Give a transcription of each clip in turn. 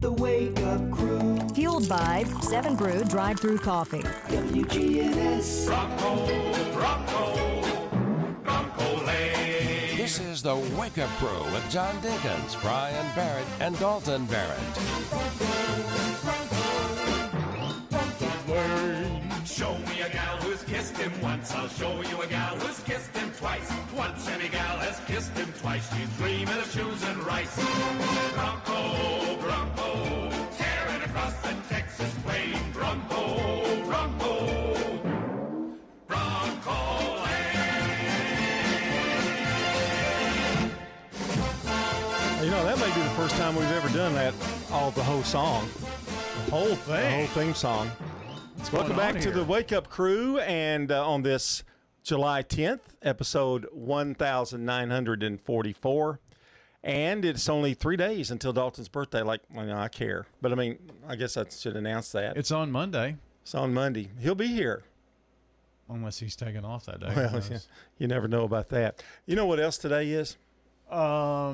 The Wake Up Crew. Fueled by 7 Brew Drive-Thru Coffee. WGNS. Bronco Lane. This is the Wake Up Crew with John Dinkins, Brian Barrett, and Dalton Barrett. Show me a gal who's kissed him once. I'll show you a gal who's kissed him twice. Once any gal has kissed him twice. She's dreaming of shoes and rice. Bronco, Bronco, tearing across the Texas plain. Bronco, Bronco, Bronco Lane. You know, that may be the first time we've ever done that, the whole song. The whole theme song. Welcome back to the Wake Up Crew, and on this July 10th, episode 1944. And it's only 3 days until Dalton's birthday. I care. But, I guess I should announce that. It's on Monday. It's on Monday. He'll be here. Unless he's taking off that day. Well, you never know about that. You know what else today is? My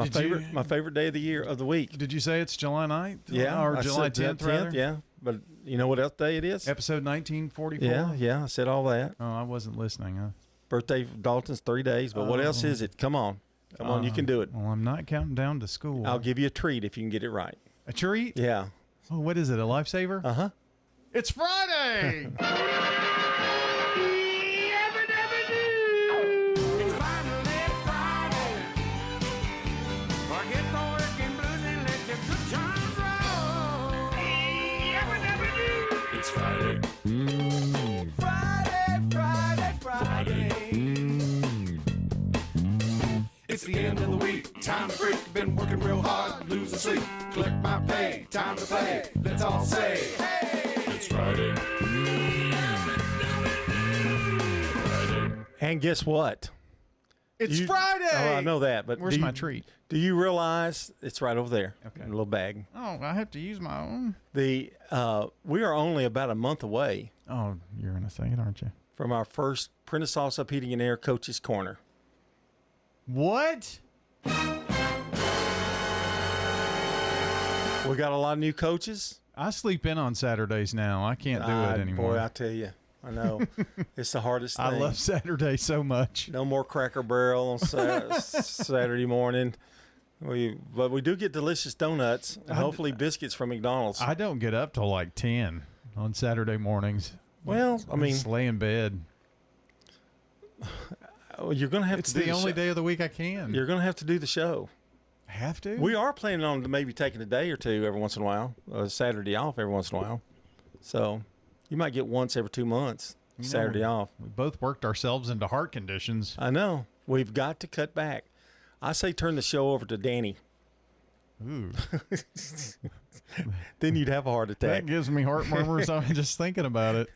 favorite day of the week. Did you say it's July 9th? Yeah. Or July 10th, rather? Yeah. But you know what else day it is? Episode 1944? Yeah. I said all that. Oh, I wasn't listening, huh? Birthday of Dalton's 3 days. But what else is it? Come on, you can do it. Well, I'm not counting down to school. I'll give you a treat if you can get it right. A treat? Yeah. Oh, what is it, a lifesaver? Uh-huh. It's Friday! It's the end of the week, time to freak. Been working real hard, losing sleep. Collect my pay, time to play. Let's all say, hey! It's Friday. And guess what? It's Friday! Oh, I know that, but where's my treat? Do you realize it's right over there? Okay. In a little bag. Oh, I have to use my own. We are only about a month away. Oh, you're going to say it, aren't you? From our first Prentice Salsa Heating and Air Coach's Corner. What? We got a lot of new coaches. I sleep in on Saturdays now. I can't do it anymore. Boy, I tell you, I know. It's the hardest thing. I love Saturday so much. No more Cracker Barrel on Saturday morning. But we do get delicious donuts and hopefully biscuits from McDonald's. I don't get up till like 10 on Saturday mornings. Well, just lay in bed. You're going to have It's to do the only day of the week I can. You're going to have to do the show. Have to? We are planning on maybe taking a day or two every once in a while, a Saturday off every once in a while. So you might get once every 2 months, Saturday off. We both worked ourselves into heart conditions. I know. We've got to cut back. I say turn the show over to Danny. Ooh. Then you'd have a heart attack. That gives me heart murmurs. I'm just thinking about it.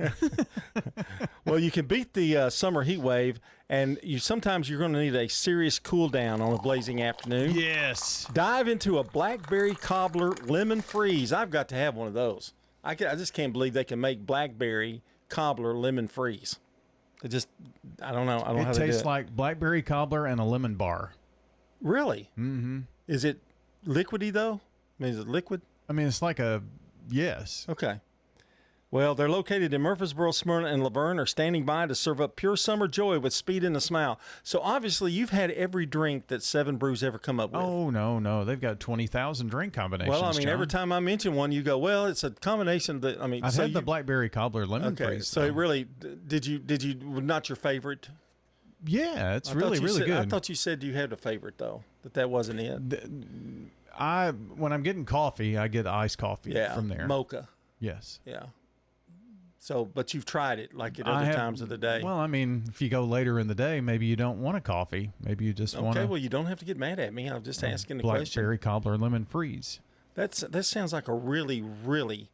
Well, you can beat the summer heat wave, and sometimes you're going to need a serious cool down on a blazing afternoon. Yes. Dive into a blackberry cobbler lemon freeze. I've got to have one of those. I just can't believe they can make blackberry cobbler lemon freeze. I don't know. I don't know how to do it. It tastes like blackberry cobbler and a lemon bar. Really? Mm-hmm. Is it liquidy, though? Is it liquid? It's like yes. Okay. Well, they're located in Murfreesboro, Smyrna, and Laverne, are standing by to serve up pure summer joy with speed and a smile. So obviously, you've had every drink that Seven Brews ever come up with. Oh, no. They've got 20,000 drink combinations. Well, John. every time I mention one, you go, well, it's a combination that, I've had the blackberry cobbler lemon freeze. So it really, did you, not your favorite? Yeah, it's really good. I thought you said you had a favorite, though, that wasn't it. When I'm getting coffee, I get iced coffee from there. Mocha. Yes. Yeah. So, but you've tried it like at other times of the day. Well, if you go later in the day, maybe you don't want a coffee. Maybe you just want. Okay, well, you don't have to get mad at me. I'm just asking the question. Blackberry cobbler lemon freeze. That sounds like a really, really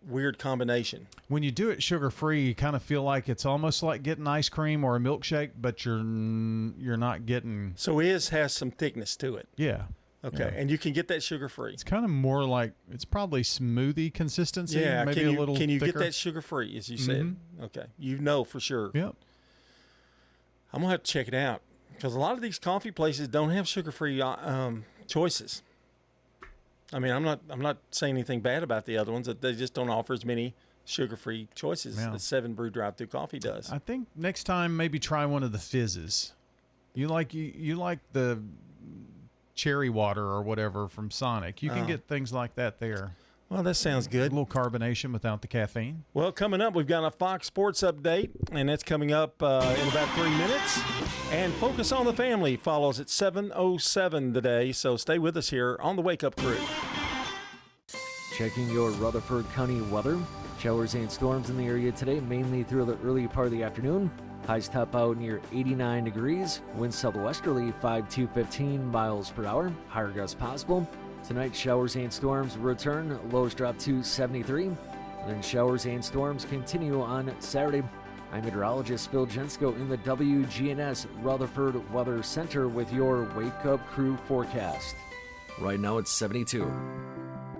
weird combination. When you do it sugar-free, you kind of feel like it's almost like getting ice cream or a milkshake, but you're not getting... So it has some thickness to it. Yeah. Okay, and you can get that sugar-free. It's kind of more like, it's probably smoothie consistency. Yeah, maybe a little Can you thicker. get that sugar-free, as you said? Okay, for sure. Yep. I'm going to have to check it out, because a lot of these coffee places don't have sugar-free choices. I mean, I'm not saying anything bad about the other ones. That they just don't offer as many sugar-free choices as 7 Brew drive-through coffee does. I think next time maybe try one of the fizzes. You like the cherry water or whatever from Sonic. You can get things like that there. Well, that sounds good. A little carbonation without the caffeine. Well, coming up, we've got a Fox Sports update, and that's coming up in about 3 minutes. And Focus on the Family follows at 7:07 today, so stay with us here on the Wake Up Crew. Checking your Rutherford County weather. Showers and storms in the area today, mainly through the early part of the afternoon. Highs top out near 89 degrees. Winds southwesterly 5 to 15 miles per hour. Higher gusts possible. Tonight, showers and storms return. Lows drop to 73. Then showers and storms continue on Saturday. I'm meteorologist Phil Jensko in the WGNS Rutherford Weather Center with your Wake Up Crew forecast. Right now, it's 72.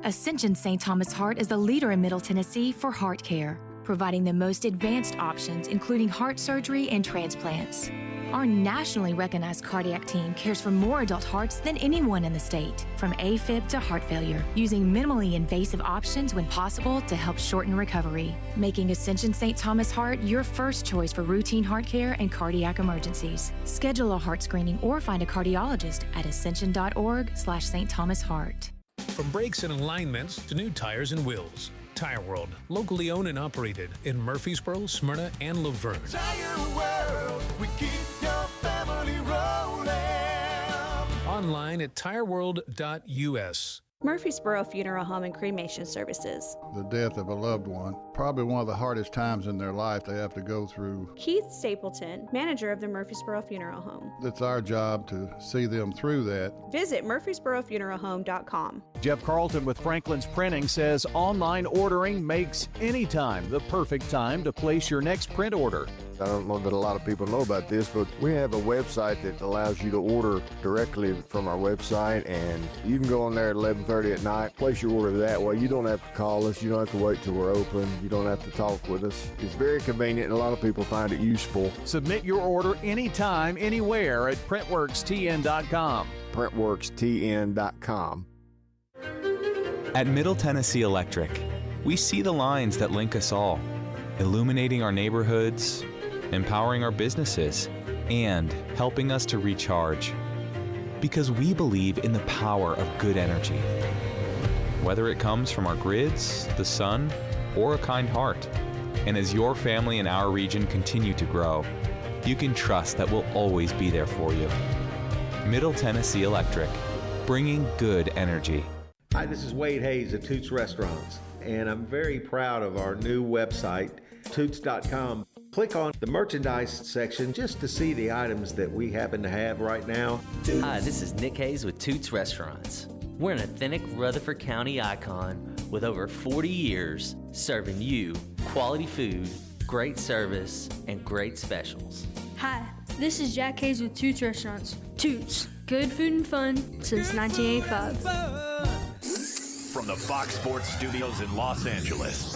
Ascension St. Thomas Heart is the leader in Middle Tennessee for heart care, providing the most advanced options, including heart surgery and transplants. Our nationally recognized cardiac team cares for more adult hearts than anyone in the state, from AFib to heart failure, using minimally invasive options when possible to help shorten recovery, making Ascension St. Thomas Heart your first choice for routine heart care and cardiac emergencies. Schedule a heart screening or find a cardiologist at ascension.org/St. Thomas Heart. From brakes and alignments to new tires and wheels, Tire World, locally owned and operated in Murfreesboro, Smyrna, and Laverne. Tire World, we keep your family rolling. Online at tireworld.us. Murfreesboro Funeral Home and Cremation Services. The death of a loved one, probably one of the hardest times in their life they have to go through. Keith Stapleton, manager of the Murfreesboro Funeral Home. It's our job to see them through that. Visit murfreesborofuneralhome.com. Jeff Carlton with Franklin's Printing says online ordering makes any time the perfect time to place your next print order. I don't know that a lot of people know about this, but we have a website that allows you to order directly from our website, and you can go on there at 11:30 at night, place your order that way. You don't have to call us. You don't have to wait till we're open. You don't have to talk with us. It's very convenient, and a lot of people find it useful. Submit your order anytime, anywhere at printworkstn.com. printworkstn.com. At Middle Tennessee Electric, we see the lines that link us all, illuminating our neighborhoods, empowering our businesses, and helping us to recharge. Because we believe in the power of good energy. Whether it comes from our grids, the sun, or a kind heart. And as your family and our region continue to grow, you can trust that we'll always be there for you. Middle Tennessee Electric, bringing good energy. Hi, this is Wade Hayes at Toots Restaurants, and I'm very proud of our new website, toots.com. Click on the merchandise section just to see the items that we happen to have right now. Hi, this is Nick Hayes with Toots Restaurants. We're an authentic Rutherford County icon with over 40 years serving you quality food, great service, and great specials. Hi, this is Jack Hayes with Toots Restaurants. Toots, good food and fun since 1985. From the Fox Sports Studios in Los Angeles,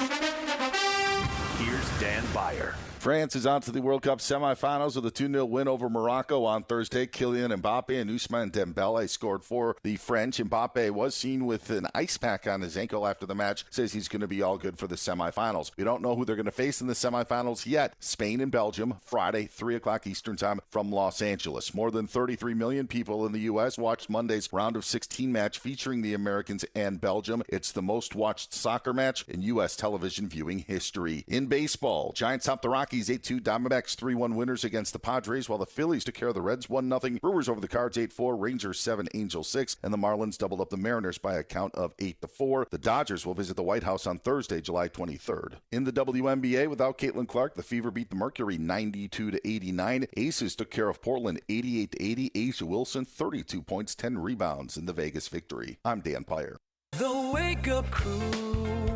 here's Dan Beyer. France is on to the World Cup semifinals with a 2-0 win over Morocco on Thursday. Kylian Mbappe and Ousmane Dembele scored for the French. Mbappe was seen with an ice pack on his ankle after the match, says he's going to be all good for the semifinals. We don't know who they're going to face in the semifinals yet. Spain and Belgium, Friday, 3 o'clock Eastern Time from Los Angeles. More than 33 million people in the U.S. watched Monday's round of 16 match featuring the Americans and Belgium. It's the most watched soccer match in U.S. television viewing history. In baseball, Giants topped the Rockies 8-2, Diamondbacks 3-1 winners against the Padres, while the Phillies took care of the Reds 1-0. Brewers over the Cards 8-4, Rangers 7, Angels 6, and the Marlins doubled up the Mariners by a count of 8-4. The Dodgers will visit the White House on Thursday, July 23rd. In the WNBA, without Caitlin Clark, the Fever beat the Mercury 92-89. Aces took care of Portland 88-80. Asia Wilson 32 points, 10 rebounds in the Vegas victory. I'm Dan Peyer. The Wake Up Crew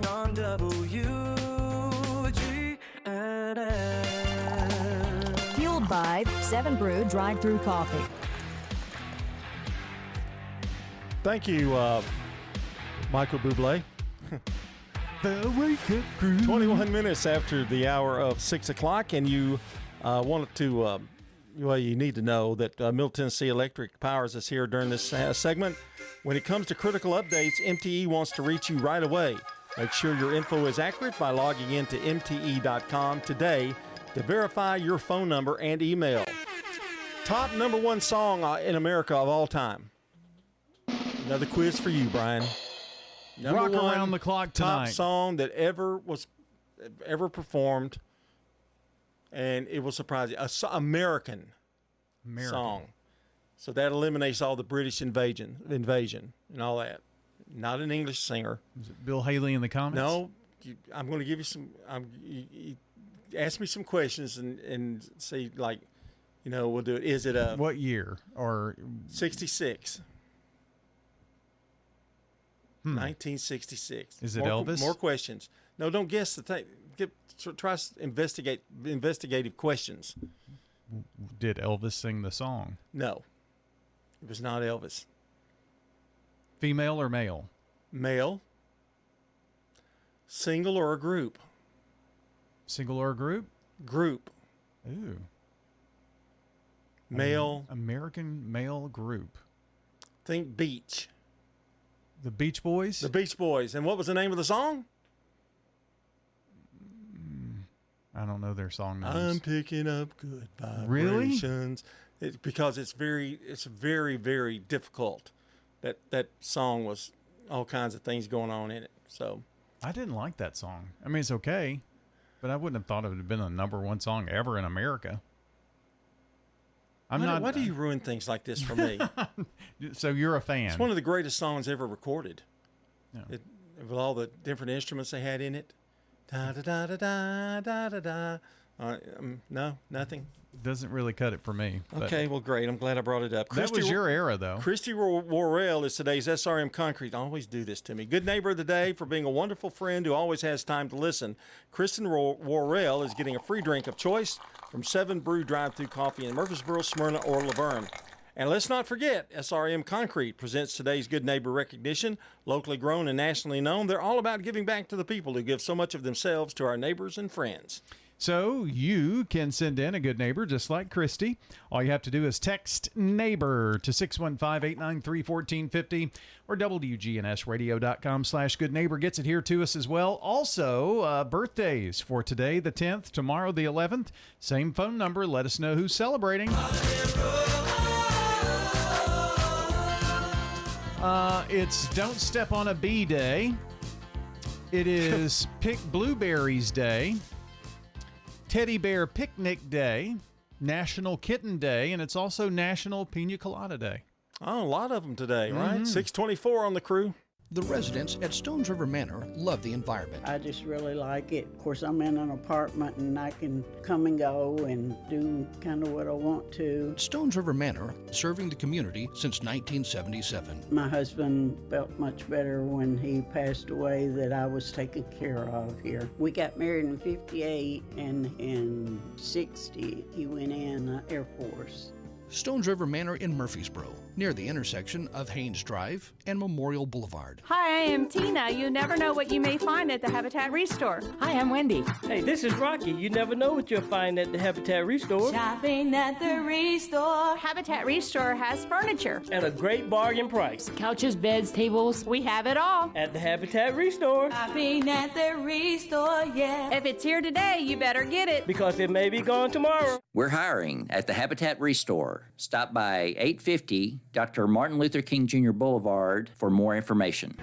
on Fueled by 7 Brew drive-through coffee. Thank you, Michael Bublé. The Wake Up Crew. 21 minutes after the hour of 6 o'clock, and you wanted to, well, you need to know that Middle Tennessee Electric powers us here during this segment. When it comes to critical updates, MTE wants to reach you right away. Make sure your info is accurate by logging into MTE.com today to verify your phone number and email. Top number one song in America of all time. Another quiz for you, Brian. Rock Around the Clock Tonight. Top song that ever performed, and it will surprise you. American song. So that eliminates all the British invasion and all that. Not an English singer. Is it Bill Haley in the Comets? No. I'm going to give you some. You ask me some questions and see, like, we'll do it. Is it a what year or 66? 1966. Is it Elvis? More questions. No, don't guess the thing. Try investigative questions. Did Elvis sing the song? No, it was not Elvis. Female or male? Male. Single or a group? Single or a group? Group. Ooh. Male. American male group. Think beach. The Beach Boys? The Beach Boys. And what was the name of the song? I don't know their song names. I'm picking up good Really? vibrations. Because it's very, very difficult. That song was all kinds of things going on in it. So I didn't like that song. I mean, it's okay, but I wouldn't have thought it would have been a number one song ever in America. Why do you ruin things like this for me? So you're a fan. It's one of the greatest songs ever recorded. Yeah. With all the different instruments they had in it. Da da da da da da da. No, nothing. Doesn't really cut it for me. Okay, well, great. I'm glad I brought it up. That was your era, though. Christy Worrell is today's SRM Concrete. Always do this to me. Good neighbor of the day for being a wonderful friend who always has time to listen. Kristen Worrell is getting a free drink of choice from 7 Brew Drive-Thru Coffee in Murfreesboro, Smyrna, or Laverne. And let's not forget, SRM Concrete presents today's Good Neighbor recognition. Locally grown and nationally known, they're all about giving back to the people who give so much of themselves to our neighbors and friends. So you can send in a good neighbor just like Christy. All you have to do is text neighbor to 615-893-1450 or WGNSradio.com/good neighbor gets it here to us as well. Also, birthdays for today, the 10th, tomorrow, the 11th. Same phone number. Let us know who's celebrating. It's Don't Step on a Bee Day. It is Pick Blueberries Day. Teddy Bear Picnic Day, National Kitten Day, and it's also National Pina Colada Day. Oh, a lot of them today, right? 624 on the crew. The residents at Stones River Manor love the environment. I just really like it. Of course, I'm in an apartment and I can come and go and do kind of what I want to. Stones River Manor, serving the community since 1977. My husband felt much better when he passed away that I was taken care of here. We got married in 58 and in 60 he went in Air Force. Stones River Manor in Murfreesboro, near the intersection of Haynes Drive and Memorial Boulevard. Hi, I am Tina. You never know what you may find at the Habitat Restore. Hi, I'm Wendy. Hey, this is Rocky. You never know what you'll find at the Habitat Restore. Shopping at the Restore. Habitat Restore has furniture. At a great bargain price. Couches, beds, tables. We have it all. At the Habitat Restore. Shopping at the Restore, yeah. If it's here today, you better get it. Because it may be gone tomorrow. We're hiring at the Habitat Restore. Stop by 850 Dr. Martin Luther King Jr. Boulevard for more information.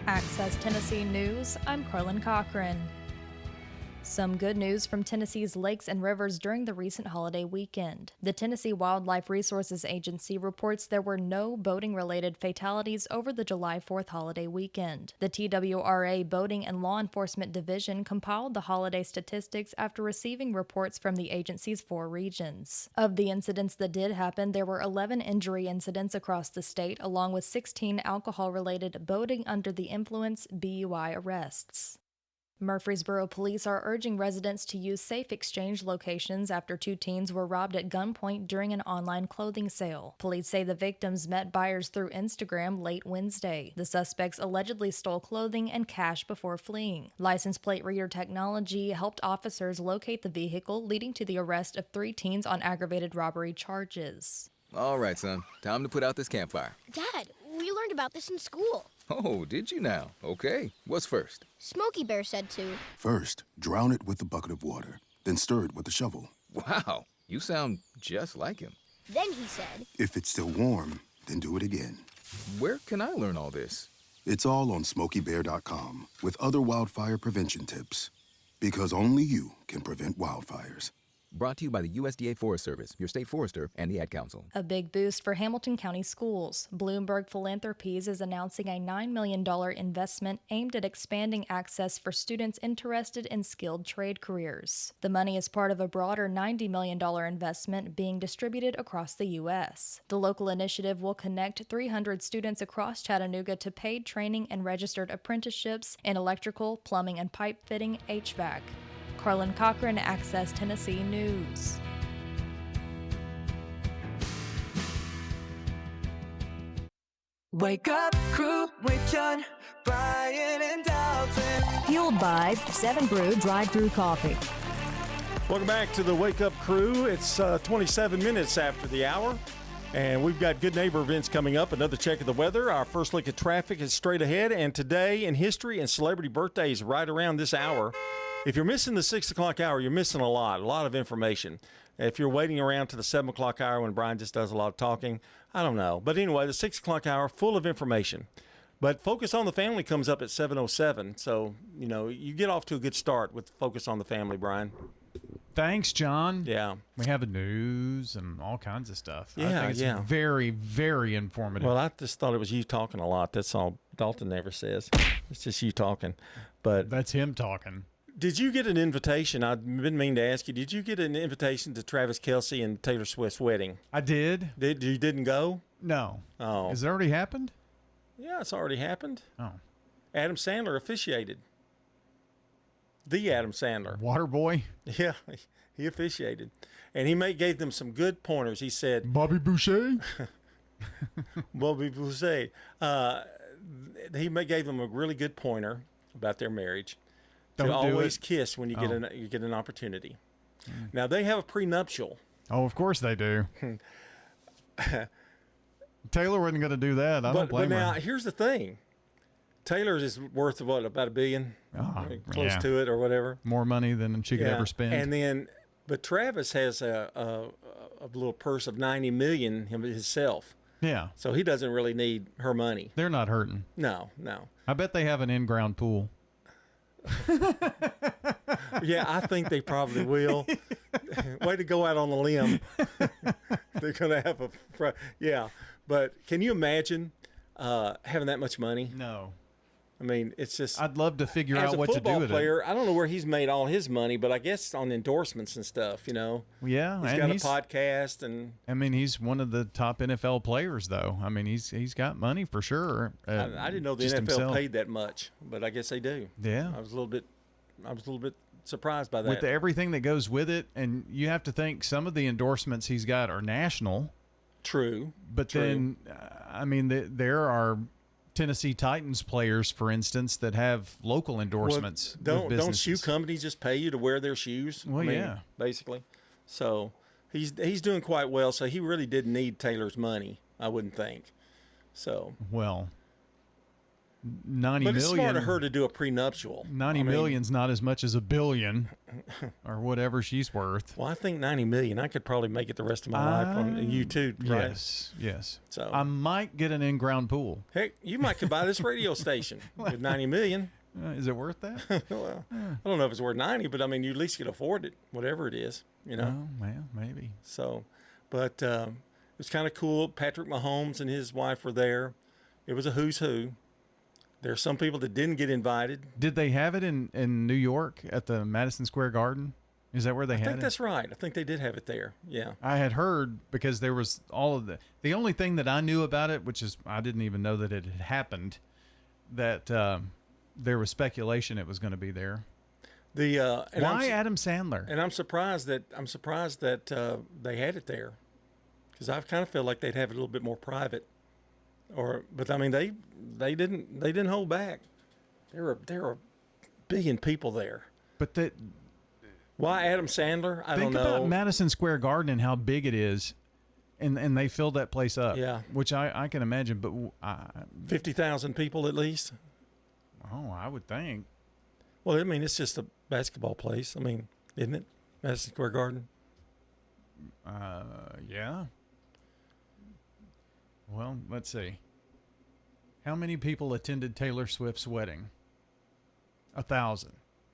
Access Tennessee News, I'm Carlin Cochran. Some good news from Tennessee's lakes and rivers during the recent holiday weekend. The Tennessee Wildlife Resources Agency reports there were no boating-related fatalities over the July 4th holiday weekend. The TWRA Boating and Law Enforcement Division compiled the holiday statistics after receiving reports from the agency's 4 regions. Of the incidents that did happen, there were 11 injury incidents across the state, along with 16 alcohol-related boating under the influence BUI arrests. Murfreesboro police are urging residents to use safe exchange locations after 2 teens were robbed at gunpoint during an online clothing sale. Police say the victims met buyers through Instagram late Wednesday. The suspects allegedly stole clothing and cash before fleeing. License plate reader technology helped officers locate the vehicle, leading to the arrest of 3 teens on aggravated robbery charges. All right, son. Time to put out this campfire. Dad, we learned about this in school. Oh, did you now? Okay. What's first? Smokey Bear said to. First, drown it with a bucket of water, then stir it with a shovel. Wow, you sound just like him. Then he said. If it's still warm, then do it again. Where can I learn all this? It's all on SmokeyBear.com with other wildfire prevention tips. Because only you can prevent wildfires. Brought to you by the USDA Forest Service, your state forester, and the Ad Council. A big boost for Hamilton County schools. Bloomberg Philanthropies is announcing a $9 million investment aimed at expanding access for students interested in skilled trade careers. The money is part of a broader $90 million investment being distributed across the U.S. The local initiative will connect 300 students across Chattanooga to paid training and registered apprenticeships in electrical, plumbing, and pipe fitting HVAC. Carlin Cochran, Access Tennessee News. Wake up, crew, with John, Brian, and Dalton. Fueled by 7 Brew Drive-Thru Coffee. Welcome back to the Wake Up Crew. It's 27 minutes after the hour, and we've got Good Neighbor events coming up. Another check of the weather. Our first look at traffic is straight ahead, and today in history and celebrity birthdays right around this hour. If you're missing the 6 o'clock hour, you're missing a lot of information. If you're waiting around to the 7 o'clock hour when Brian just does a lot of talking, I don't know. But anyway, the 6 o'clock hour, full of information. But Focus on the Family comes up at 7:07. So, you get off to a good start with Focus on the Family, Brian. Thanks, John. Yeah. We have the news and all kinds of stuff. Yeah, I think it's very, very informative. Well, I just thought it was you talking a lot. That's all Dalton never says. It's just you talking. But that's him talking. Did you get an invitation? I've been meaning to ask you. Did you get an invitation to Travis Kelce and Taylor Swift's wedding? I did. You didn't go? No. Oh. Has it already happened? Yeah, it's already happened. Oh. Adam Sandler officiated. The Adam Sandler. Waterboy? Yeah, he officiated. And he gave them some good pointers. He said... Bobby Boucher? Bobby Boucher. He gave them a really good pointer about their marriage. Don't to do always it. Kiss when you get an opportunity. Now they have a prenuptial. Oh, of course they do. Taylor wasn't going to do that. I don't blame but now her. here's the thing: Taylor's is worth about $1 billion, close to it or whatever. More money than she could ever spend. And then, but Travis has a little purse of $90 million himself. Yeah. So he doesn't really need her money. They're not hurting. No. I bet they have an in-ground pool. Yeah, I think they probably will. Way to go out on the limb. They're going to have yeah. But can you imagine having that much money? No. I mean, it's just... I'd love to figure out what to do with it. As a football player, I don't know where he's made all his money, but I guess on endorsements and stuff, Yeah. He's got a podcast and... I mean, he's one of the top NFL players, though. I mean, he's got money for sure. I didn't know the NFL paid that much, but I guess they do. Yeah. I was a little bit surprised by that. With everything that goes with it, and you have to think some of the endorsements he's got are national. True. But then, I mean, there are Tennessee Titans players, for instance, that have local endorsements. Well, don't shoe companies just pay you to wear their shoes? Well, yeah. Basically. So he's doing quite well. So he really didn't need Taylor's money, I wouldn't think. So. Well, 90 but it's million. smart of her to do a prenuptial. 90 million's not as much as $1 billion or whatever she's worth. Well, I think 90 million. I could probably make it the rest of my life on YouTube. Right? Yes. So I might get an in-ground pool. Heck, you might could buy this radio station with 90 million. Is it worth that? Well, I don't know if it's worth 90, but I mean, you at least could afford it, whatever it is, Oh, well, maybe. So, but it was kind of cool. Patrick Mahomes and his wife were there. It was a who's who. There's some people that didn't get invited. Did they have it in New York at the Madison Square Garden? Is that where they had it? I think that's right. I think they did have it there. Yeah. I had heard because there was all of the only thing that I knew about it, which is I didn't even know that it had happened, that there was speculation it was going to be there. Why Adam Sandler? And I'm surprised that they had it there, because I kind of feel like they'd have it a little bit more private. But I mean, they didn't hold back. There were 1 billion people there. But why Adam Sandler? I don't know. Think about Madison Square Garden and how big it is. And they filled that place up. Yeah. Which I can imagine, but 50,000 people at least. Oh, I would think. Well, I mean, it's just a basketball place. I mean, isn't it? Madison Square Garden. Yeah. Well, let's see. How many people attended Taylor Swift's wedding? 1,000.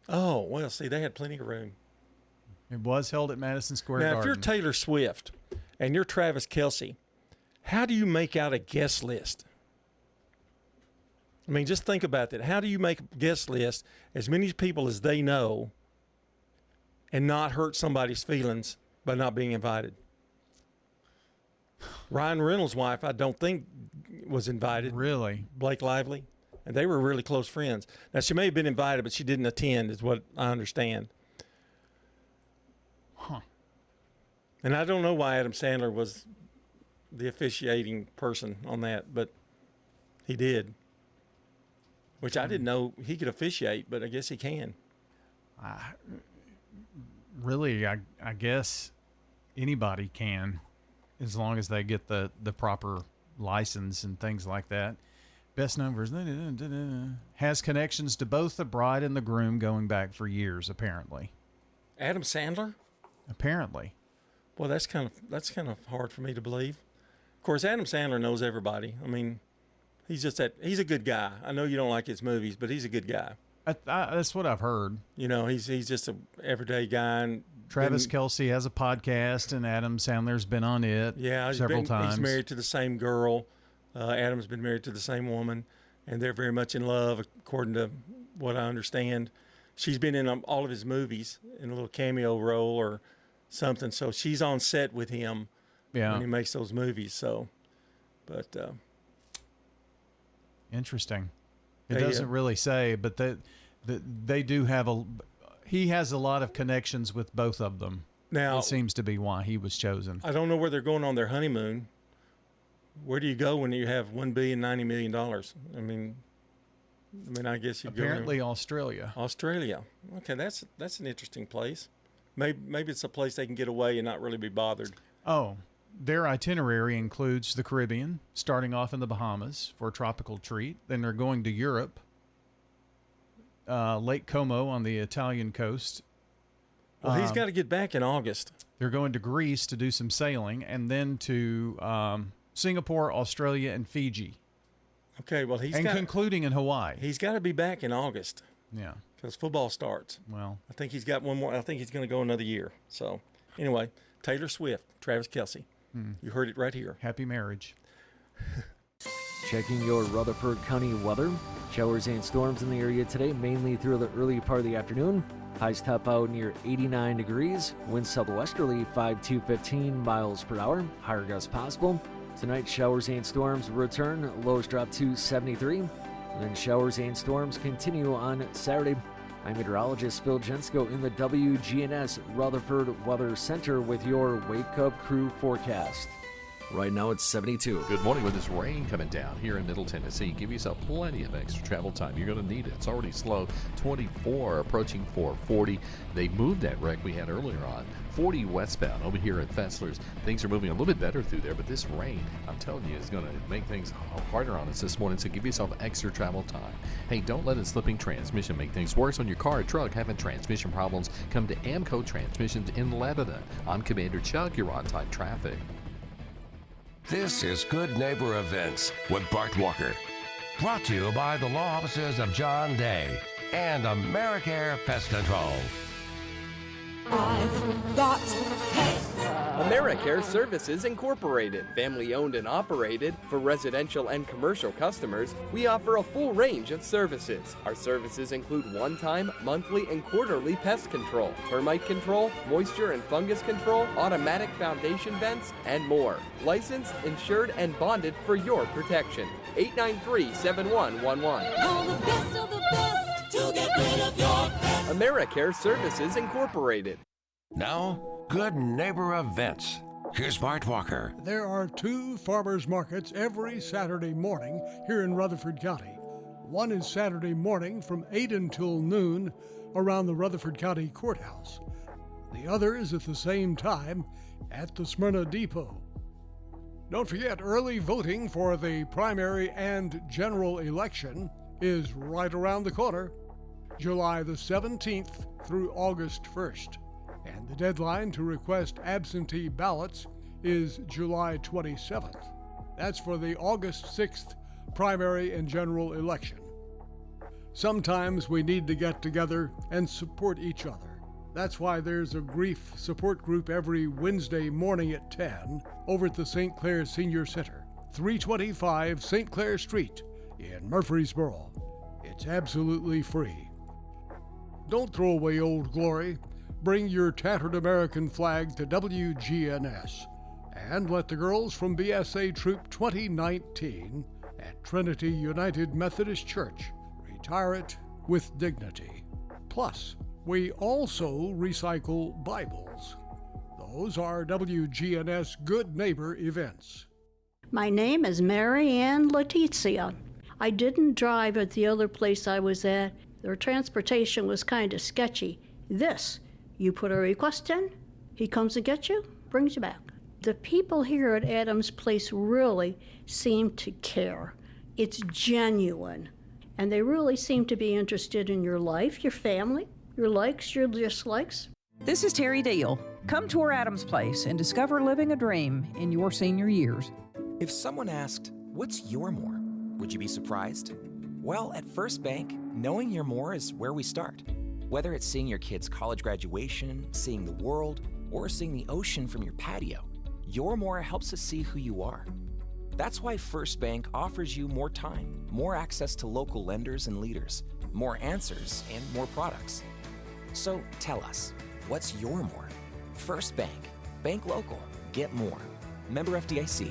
Oh, well, see, they had plenty of room. It was held at Madison Square Now, Garden. if you're Taylor Swift and you're Travis Kelce, how do you make out a guest list? I mean, just think about that. How do you make a guest list, as many people as they know, and not hurt somebody's feelings by not being invited? Ryan Reynolds' wife, I don't think, was invited. Really? Blake Lively. And they were really close friends. Now, she may have been invited, but she didn't attend, is what I understand. Huh. And I don't know why Adam Sandler was the officiating person on that, but he did. Which I didn't know he could officiate, but I guess he can. Really, I guess anybody can, as long as they get the proper license and things like that. Best numbers. Has connections to both the bride and the groom going back for years, apparently. Adam Sandler? Apparently. Well, that's kind of hard for me to believe. Of course, Adam Sandler knows everybody. I mean, he's a good guy. I know you don't like his movies, but he's a good guy. That's what I've heard. You know, he's just an everyday guy. And Travis Kelce has a podcast, and Adam Sandler's been on it several times. He's married to the same girl. Adam's been married to the same woman, and they're very much in love, according to what I understand. She's been in all of his movies in a little cameo role or something, so she's on set with him when he makes those movies. So, but interesting. It doesn't really say, but they do have he has a lot of connections with both of them. Now, it seems to be why he was chosen. I don't know where they're going on their honeymoon. Where do you go when you have $1.09 billion? I mean, I guess you apparently Australia. Australia. Okay, that's an interesting place. Maybe it's a place they can get away and not really be bothered. Oh, their itinerary includes the Caribbean, starting off in the Bahamas for a tropical treat. Then they're going to Europe, Lake Como on the Italian coast. Well, he's got to get back in August. They're going to Greece to do some sailing, and then to Singapore, Australia, and Fiji. Okay, well, concluding in Hawaii. He's got to be back in August. Yeah, because football starts. Well, I think he's got one more. I think he's going to go another year. So, anyway, Taylor Swift, Travis Kelce. You heard it right here. Happy marriage. Checking your Rutherford County weather. Showers and storms in the area today, mainly through the early part of the afternoon. Highs top out near 89 degrees. Winds southwesterly 5 to 15 miles per hour. Higher gusts possible. Tonight, showers and storms return. Lows drop to 73. And then showers and storms continue on Saturday. I'm meteorologist Phil Jensko in the WGNS Rutherford Weather Center with your Wake Up Crew forecast. Right now it's 72. Good morning. With this rain coming down here in Middle Tennessee, give yourself plenty of extra travel time. You're going to need it. It's already slow. 24 approaching 440. They moved that wreck we had earlier on. 40 westbound over here at Fessler's. Things are moving a little bit better through there, but this rain, I'm telling you, is going to make things harder on us this morning, so give yourself extra travel time. Hey, don't let a slipping transmission make things worse on your car or truck. Having transmission problems, come to Amco Transmissions in Lebanon. I'm Commander Chuck. You're on time traffic. This is Good Neighbor Events with Bart Walker. Brought to you by the law offices of John Day and AmeriCare Pest Control. I've got pets. AmeriCare Services Incorporated, family owned and operated. For residential and commercial customers, we offer a full range of services. Our services include one-time, monthly, and quarterly pest control, termite control, moisture and fungus control, automatic foundation vents, and more. Licensed, insured, and bonded for your protection. 893-7111. All the best of the best to get rid of your pets. AmeriCare Services Incorporated. Now, Good Neighbor Events. Here's Bart Walker. There are 2 farmers markets every Saturday morning here in Rutherford County. One is Saturday morning from 8 until noon around the Rutherford County Courthouse. The other is at the same time at the Smyrna Depot. Don't forget, early voting for the primary and general election is right around the corner, July the 17th through August 1st. And the deadline to request absentee ballots is July 27th. That's for the August 6th primary and general election. Sometimes we need to get together and support each other. That's why there's a grief support group every Wednesday morning at 10 over at the St. Clair Senior Center, 325 St. Clair Street in Murfreesboro. It's absolutely free. Don't throw away old glory. Bring your tattered American flag to WGNS and let the girls from BSA Troop 2019 at Trinity United Methodist Church retire it with dignity. Plus, we also recycle Bibles. Those are WGNS Good Neighbor events. My name is Mary Ann Letizia. I didn't drive at the other place I was at. Their transportation was kind of sketchy. This, you put a request in, he comes and gets you, brings you back. The people here at Adams Place really seem to care. It's genuine. And they really seem to be interested in your life, your family, your likes, your dislikes. This is Terry Deal. Come tour Adams Place and discover living a dream in your senior years. If someone asked, what's your more? Would you be surprised? Well, at First Bank, knowing your more is where we start. Whether it's seeing your kid's college graduation, seeing the world, or seeing the ocean from your patio, your more helps us see who you are. That's why First Bank offers you more time, more access to local lenders and leaders, more answers, and more products. So tell us, what's your more? First Bank. Bank local. Get more. Member FDIC.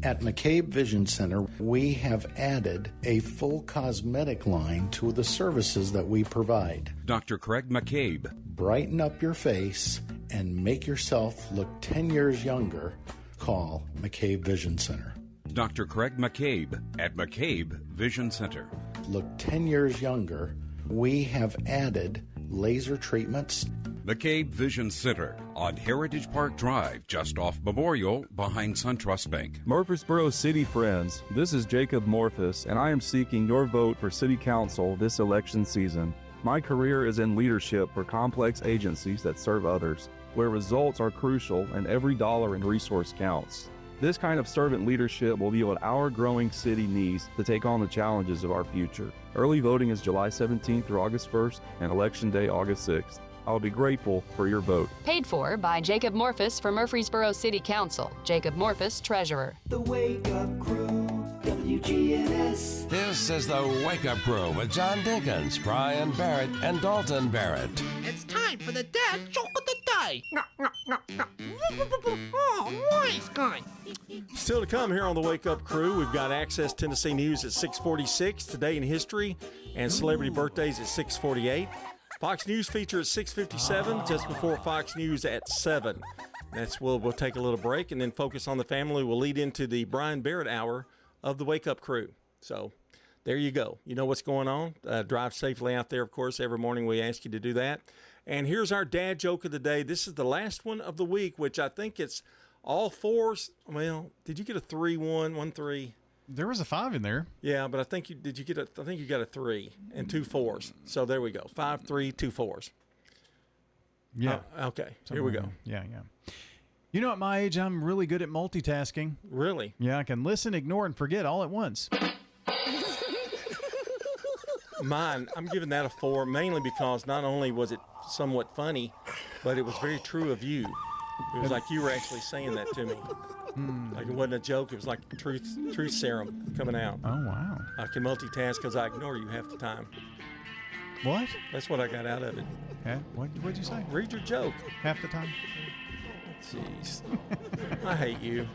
At McCabe Vision Center, we have added a full cosmetic line to the services that we provide. Dr. Craig McCabe. Brighten up your face and make yourself look 10 years younger. Call McCabe Vision Center. Dr. Craig McCabe at McCabe Vision Center. Look 10 years younger. We have added laser treatments. McCabe Vision Center on Heritage Park Drive, just off Memorial, behind SunTrust Bank. Murfreesboro City Friends, this is Jacob Morphus, and I am seeking your vote for City Council this election season. My career is in leadership for complex agencies that serve others, where results are crucial and every dollar and resource counts. This kind of servant leadership will be what our growing city needs to take on the challenges of our future. Early voting is July 17th through August 1st and Election Day August 6th. I'll be grateful for your vote. Paid for by Jacob Morphus for Murfreesboro City Council. Jacob Morphus, Treasurer. The Wake Up Crew, WGNS. This is the Wake Up Crew with John Dinkins, Brian Barrett, and Dalton Barrett. It's time for the dad joke of the day. Oh, nice guy. Still to come here on the Wake Up Crew, we've got Access Tennessee News at 6:46, Today in History, and Celebrity Birthdays at 6:48. Fox News feature at 6:57, just before Fox News at 7. We'll take a little break and then focus on the family. We'll lead into the Brian Barrett hour of the Wake Up Crew. So there you go. You know what's going on. Drive safely out there, of course. Every morning we ask you to do that. And here's our dad joke of the day. This is the last one of the week, which I think it's all fours. Well, did you get a 3-1, 1-3? There was a 5 in there. Yeah, but I think you got a 3 and 2 4s. So there we go. 5, 3, 2 4s. Yeah. Okay. Here we go. Yeah. You know, at my age, I'm really good at multitasking. Really? Yeah, I can listen, ignore, and forget all at once. Mine, I'm giving that a 4, mainly because not only was it somewhat funny, but it was very true of you. It was like you were actually saying that to me. Like it wasn't a joke. It was like truth serum coming out. Oh, wow. I can multitask because I ignore you half the time. What? That's what I got out of it. Yeah? What'd you say? Read your joke. Half the time? Jeez. I hate you.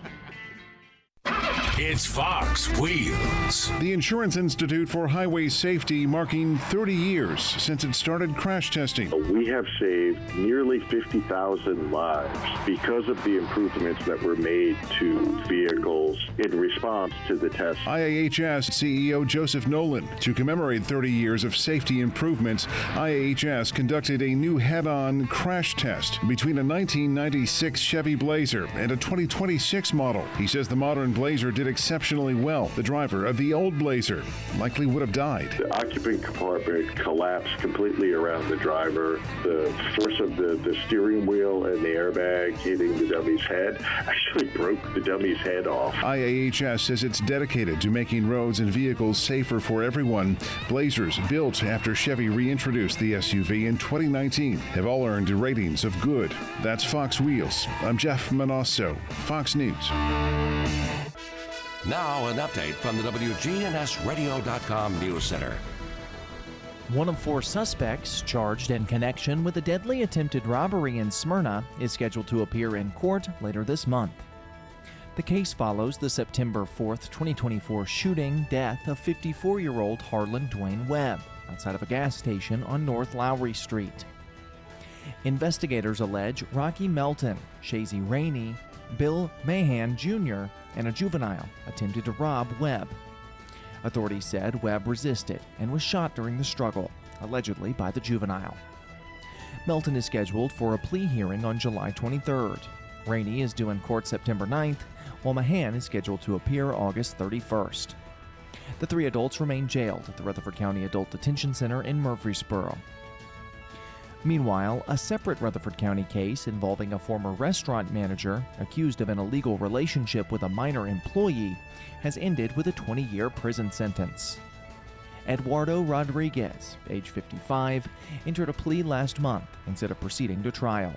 It's Fox Wheels. The Insurance Institute for Highway Safety marking 30 years since it started crash testing. We have saved nearly 50,000 lives because of the improvements that were made to vehicles in response to the test. IAHS CEO Joseph Nolan. To commemorate 30 years of safety improvements, IAHS conducted a new head-on crash test between a 1996 Chevy Blazer and a 2026 model. He says the modern Blazer did exceptionally well. The driver of the old Blazer likely would have died. The occupant compartment collapsed completely around the driver. The force of the steering wheel and the airbag hitting the dummy's head actually broke the dummy's head off. IAHS says it's dedicated to making roads and vehicles safer for everyone. Blazers built after Chevy reintroduced the SUV in 2019 have all earned ratings of good. That's Fox Wheels. I'm Jeff Manasso, Fox News. Now, an update from the WGNSradio.com News Center. One of 4 suspects charged in connection with a deadly attempted robbery in Smyrna is scheduled to appear in court later this month. The case follows the September 4th, 2024 shooting death of 54-year-old Harlan Dwayne Webb outside of a gas station on North Lowry Street. Investigators allege Rocky Melton, Shazy Rainey, Bill Mahan Jr., and a juvenile attempted to rob Webb. Authorities said Webb resisted and was shot during the struggle, allegedly by the juvenile. Melton is scheduled for a plea hearing on July 23rd. Rainey is due in court September 9th, while Mahan is scheduled to appear August 31st. The 3 adults remain jailed at the Rutherford County Adult Detention Center in Murfreesboro. Meanwhile, a separate Rutherford County case involving a former restaurant manager accused of an illegal relationship with a minor employee has ended with a 20-year prison sentence. Eduardo Rodriguez, age 55, entered a plea last month instead of proceeding to trial.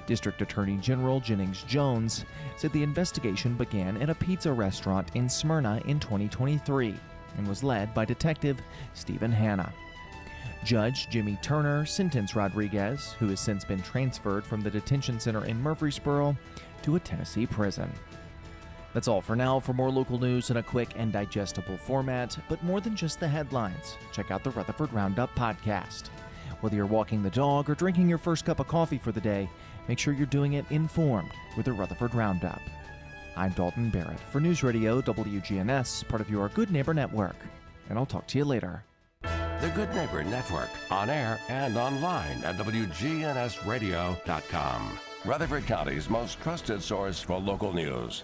District Attorney General Jennings Jones said the investigation began at a pizza restaurant in Smyrna in 2023 and was led by Detective Stephen Hanna. Judge Jimmy Turner sentenced Rodriguez, who has since been transferred from the detention center in Murfreesboro, to a Tennessee prison. That's all for now. For more local news in a quick and digestible format, but more than just the headlines, check out the Rutherford Roundup podcast. Whether you're walking the dog or drinking your first cup of coffee for the day, make sure you're doing it informed with the Rutherford Roundup. I'm Dalton Barrett for News Radio WGNS, part of your Good Neighbor Network, and I'll talk to you later. The Good Neighbor Network, on air and online at WGNSradio.com. Rutherford County's most trusted source for local news.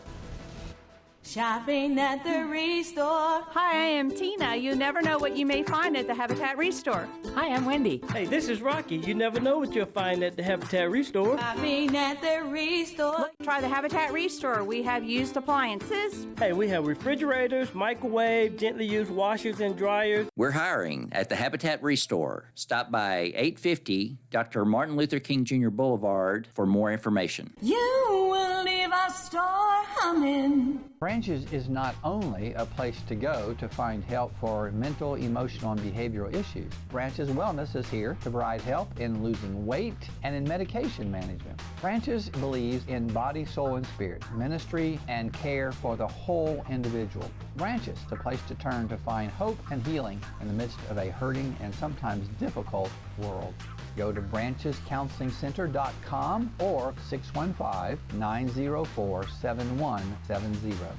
Shopping at the Restore. Hi, I am Tina. You never know what you may find at the Habitat Restore. Hi, I'm Wendy. Hey, this is Rocky. You never know what you'll find at the Habitat Restore. Shopping at the Restore. Look, try the Habitat Restore. We have used appliances. Hey, we have refrigerators, microwave, gently used washers and dryers. We're hiring at the Habitat Restore. Stop by 850 Dr. Martin Luther King Jr. Boulevard for more information. You will leave our store humming. Branches is not only a place to go to find help for mental, emotional, and behavioral issues. Branches Wellness is here to provide help in losing weight and in medication management. Branches believes in body, soul, and spirit, ministry, and care for the whole individual. Branches, the place to turn to find hope and healing in the midst of a hurting and sometimes difficult world. Go to branchescounselingcenter.com or 615-904-7170.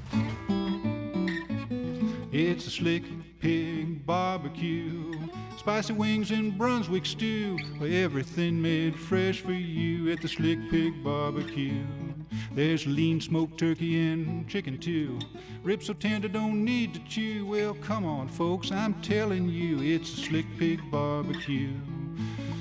It's a Slick Pig barbecue, spicy wings and Brunswick stew, everything made fresh for you at the Slick Pig barbecue. There's lean smoked turkey and chicken too, ribs so tender don't need to chew. Well, come on folks, I'm telling you, it's a Slick Pig barbecue.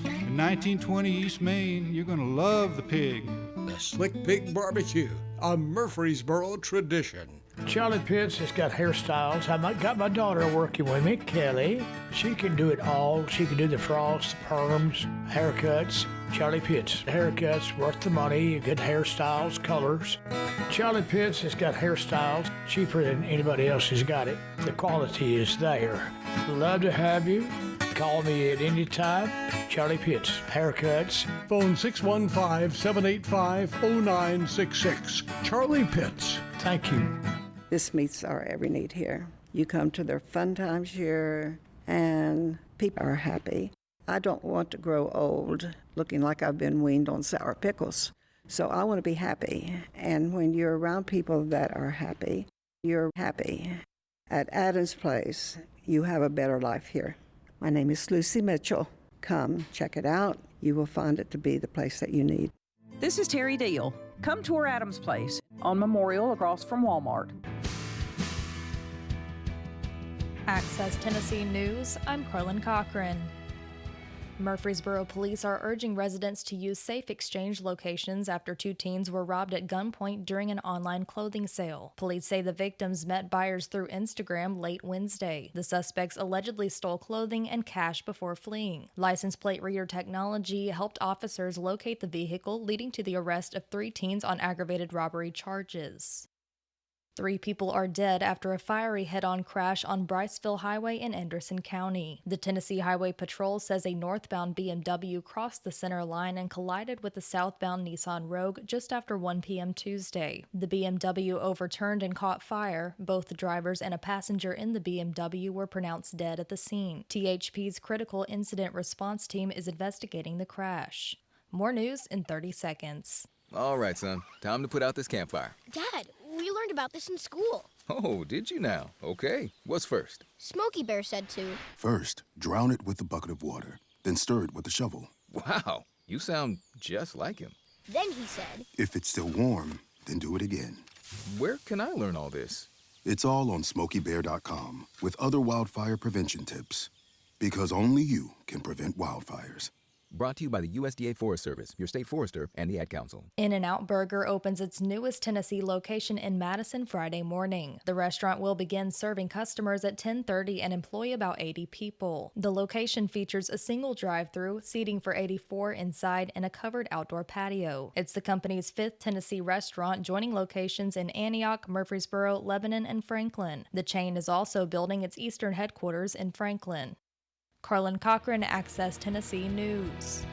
In 1920 East Main, you're gonna love the pig. The Slick Pig Barbecue, a Murfreesboro tradition. Charlie Pitts has got hairstyles. I got my daughter working with me, Kelly. She can do it all. She can do the frost, perms, haircuts. Charlie Pitts. Haircuts worth the money, good hairstyles, colors. Charlie Pitts has got hairstyles cheaper than anybody else has got it. The quality is there. Love to have you. Call me at any time. Charlie Pitts, haircuts. Phone 615-785-0966. Charlie Pitts. Thank you. This meets our every need here. You come to their fun times here, and people are happy. I don't want to grow old looking like I've been weaned on sour pickles. So I want to be happy. And when you're around people that are happy, you're happy. At Adams Place, you have a better life here. My name is Lucy Mitchell. Come check it out. You will find it to be the place that you need. This is Terry Deal. Come tour Adams Place on Memorial across from Walmart. Access Tennessee News, I'm Carlin Cochran. Murfreesboro police are urging residents to use safe exchange locations after 2 teens were robbed at gunpoint during an online clothing sale. Police say the victims met buyers through Instagram late Wednesday. The suspects allegedly stole clothing and cash before fleeing. License plate reader technology helped officers locate the vehicle, leading to the arrest of 3 teens on aggravated robbery charges. 3 people are dead after a fiery head-on crash on Briceville Highway in Anderson County. The Tennessee Highway Patrol says a northbound BMW crossed the center line and collided with a southbound Nissan Rogue just after 1 p.m. Tuesday. The BMW overturned and caught fire. Both the drivers and a passenger in the BMW were pronounced dead at the scene. THP's Critical Incident Response Team is investigating the crash. More news in 30 seconds. All right, son. Time to put out this campfire. Dad, we learned about this in school. Oh, did you now? Okay. What's first? Smokey Bear said to. First, drown it with a bucket of water, then stir it with a shovel. Wow, you sound just like him. Then he said, if it's still warm, then do it again. Where can I learn all this? It's all on SmokeyBear.com with other wildfire prevention tips. Because only you can prevent wildfires. Brought to you by the USDA Forest Service, your state forester, and the Ad Council. In-N-Out Burger opens its newest Tennessee location in Madison Friday morning. The restaurant will begin serving customers at 10:30 and employ about 80 people. The location features a single drive-thru, seating for 84 inside, and a covered outdoor patio. It's the company's 5th Tennessee restaurant, joining locations in Antioch, Murfreesboro, Lebanon, and Franklin. The chain is also building its eastern headquarters in Franklin. Carlin Cochran, Access Tennessee News.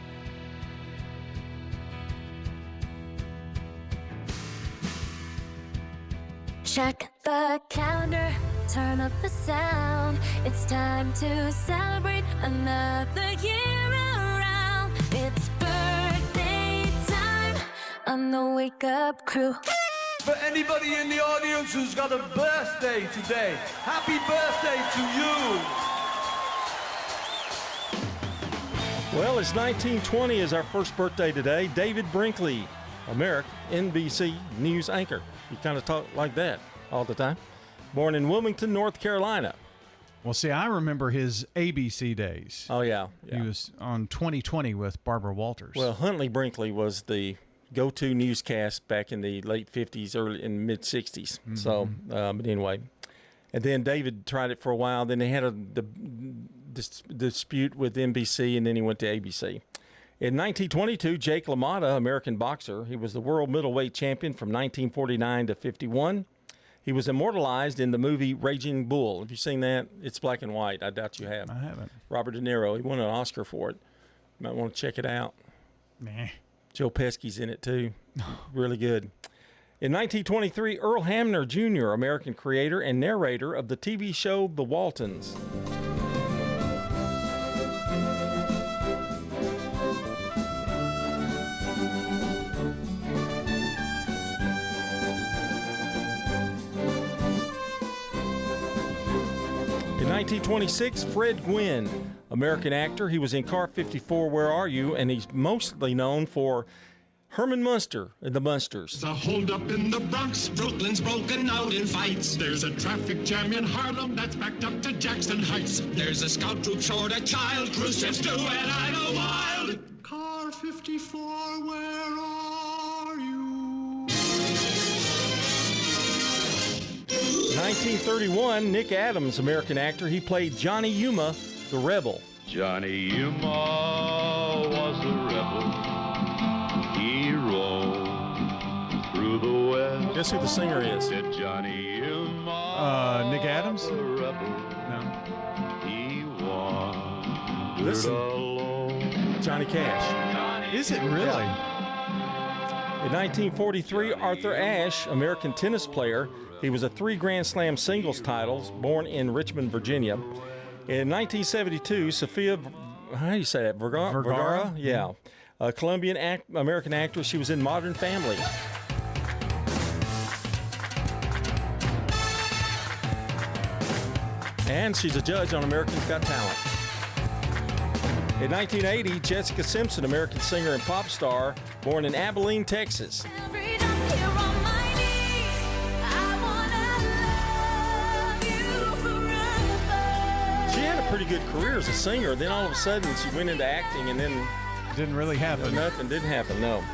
Check the calendar, turn up the sound. It's time to celebrate another year around. It's birthday time on the Wake Up Crew. For anybody in the audience who's got a birthday today, happy birthday to you. Well, it's 1920 is our first birthday today. David Brinkley, NBC News anchor. You kind of talk like that all the time. Born in Wilmington, North Carolina. Well, see, I remember his ABC days. Oh, yeah. He was on 2020 with Barbara Walters. Well, Huntley Brinkley was the go-to newscast back in the late 50s, early in mid-60s. Mm-hmm. So, but anyway. And then David tried it for a while. Then they had a dispute with NBC, and then he went to ABC. In 1922, Jake LaMotta, American boxer, he was the world middleweight champion from 1949 to 51. He was immortalized in the movie Raging Bull. Have you seen that? It's black and white. I doubt you have. I haven't. Robert De Niro. He won an Oscar for it. You might want to check it out. Meh. Joe Pesci's in it, too. Really good. In 1923, Earl Hamner Jr., American creator and narrator of the TV show The Waltons. In 1926, Fred Gwynne, American actor. He was in Car 54, Where Are You? And he's mostly known for Herman Munster and the Munsters. It's a holdup in the Bronx. Brooklyn's broken out in fights. There's a traffic jam in Harlem that's backed up to Jackson Heights. There's a scout troop short a child. Cruise ships do and I know wild. Car 54, where are you? 1931, Nick Adams, American actor. He played Johnny Yuma, the rebel. Johnny Yuma was a rebel. He roamed through the West. Guess who the singer is? Johnny Yuma. Nick Adams? No. He wandered alone. Johnny Cash. Is it really? Yeah. In 1943, Arthur Ashe, American tennis player. He was a 3 Grand Slam singles titles, born in Richmond, Virginia. In 1972, Sofia, how do you say that? Vergara? Yeah. A Colombian American actress. She was in Modern Family. And she's a judge on American's Got Talent. In 1980, Jessica Simpson, American singer and pop star, born in Abilene, Texas. She had a pretty good career as a singer. Then all of a sudden, she went into acting, and then didn't really happen. Nothing didn't happen. No.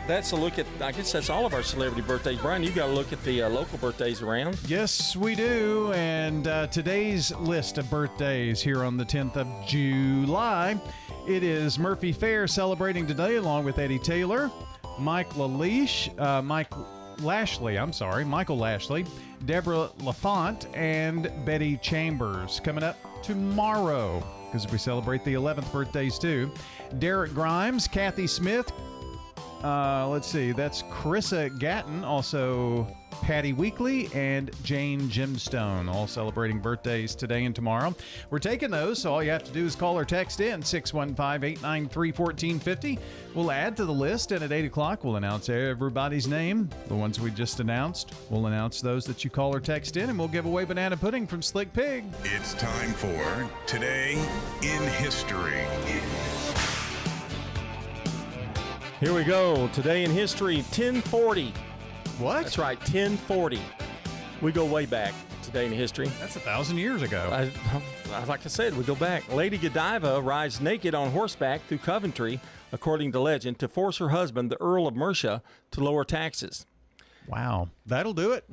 That's a look at. I guess that's all of our celebrity birthdays. Brian, you got to look at the local birthdays around. Yes, we do. And today's list of birthdays here on the 10th of July, it is Murphy Fair celebrating today, along with Eddie Taylor, Michael Lashley, Deborah LaFont, and Betty Chambers. Coming up tomorrow, because we celebrate the 11th birthdays too. Derek Grimes, Kathy Smith. Let's see, that's Carissa Gatton, also Patty Weekly, and Jane Gemstone, all celebrating birthdays today and tomorrow. We're taking those, so all you have to do is call or text in 615-893-1450. We'll add to the list, and at 8 o'clock, we'll announce everybody's name. The ones we just announced, we'll announce those that you call or text in, and we'll give away banana pudding from Slick Pig. It's time for Today in History. Here we go. Today in history, 1040. What? That's right, 1040. We go way back today in history. That's 1,000 years ago. Like I said, we go back. Lady Godiva rides naked on horseback through Coventry, according to legend, to force her husband, the Earl of Mercia, to lower taxes. Wow. That'll do it.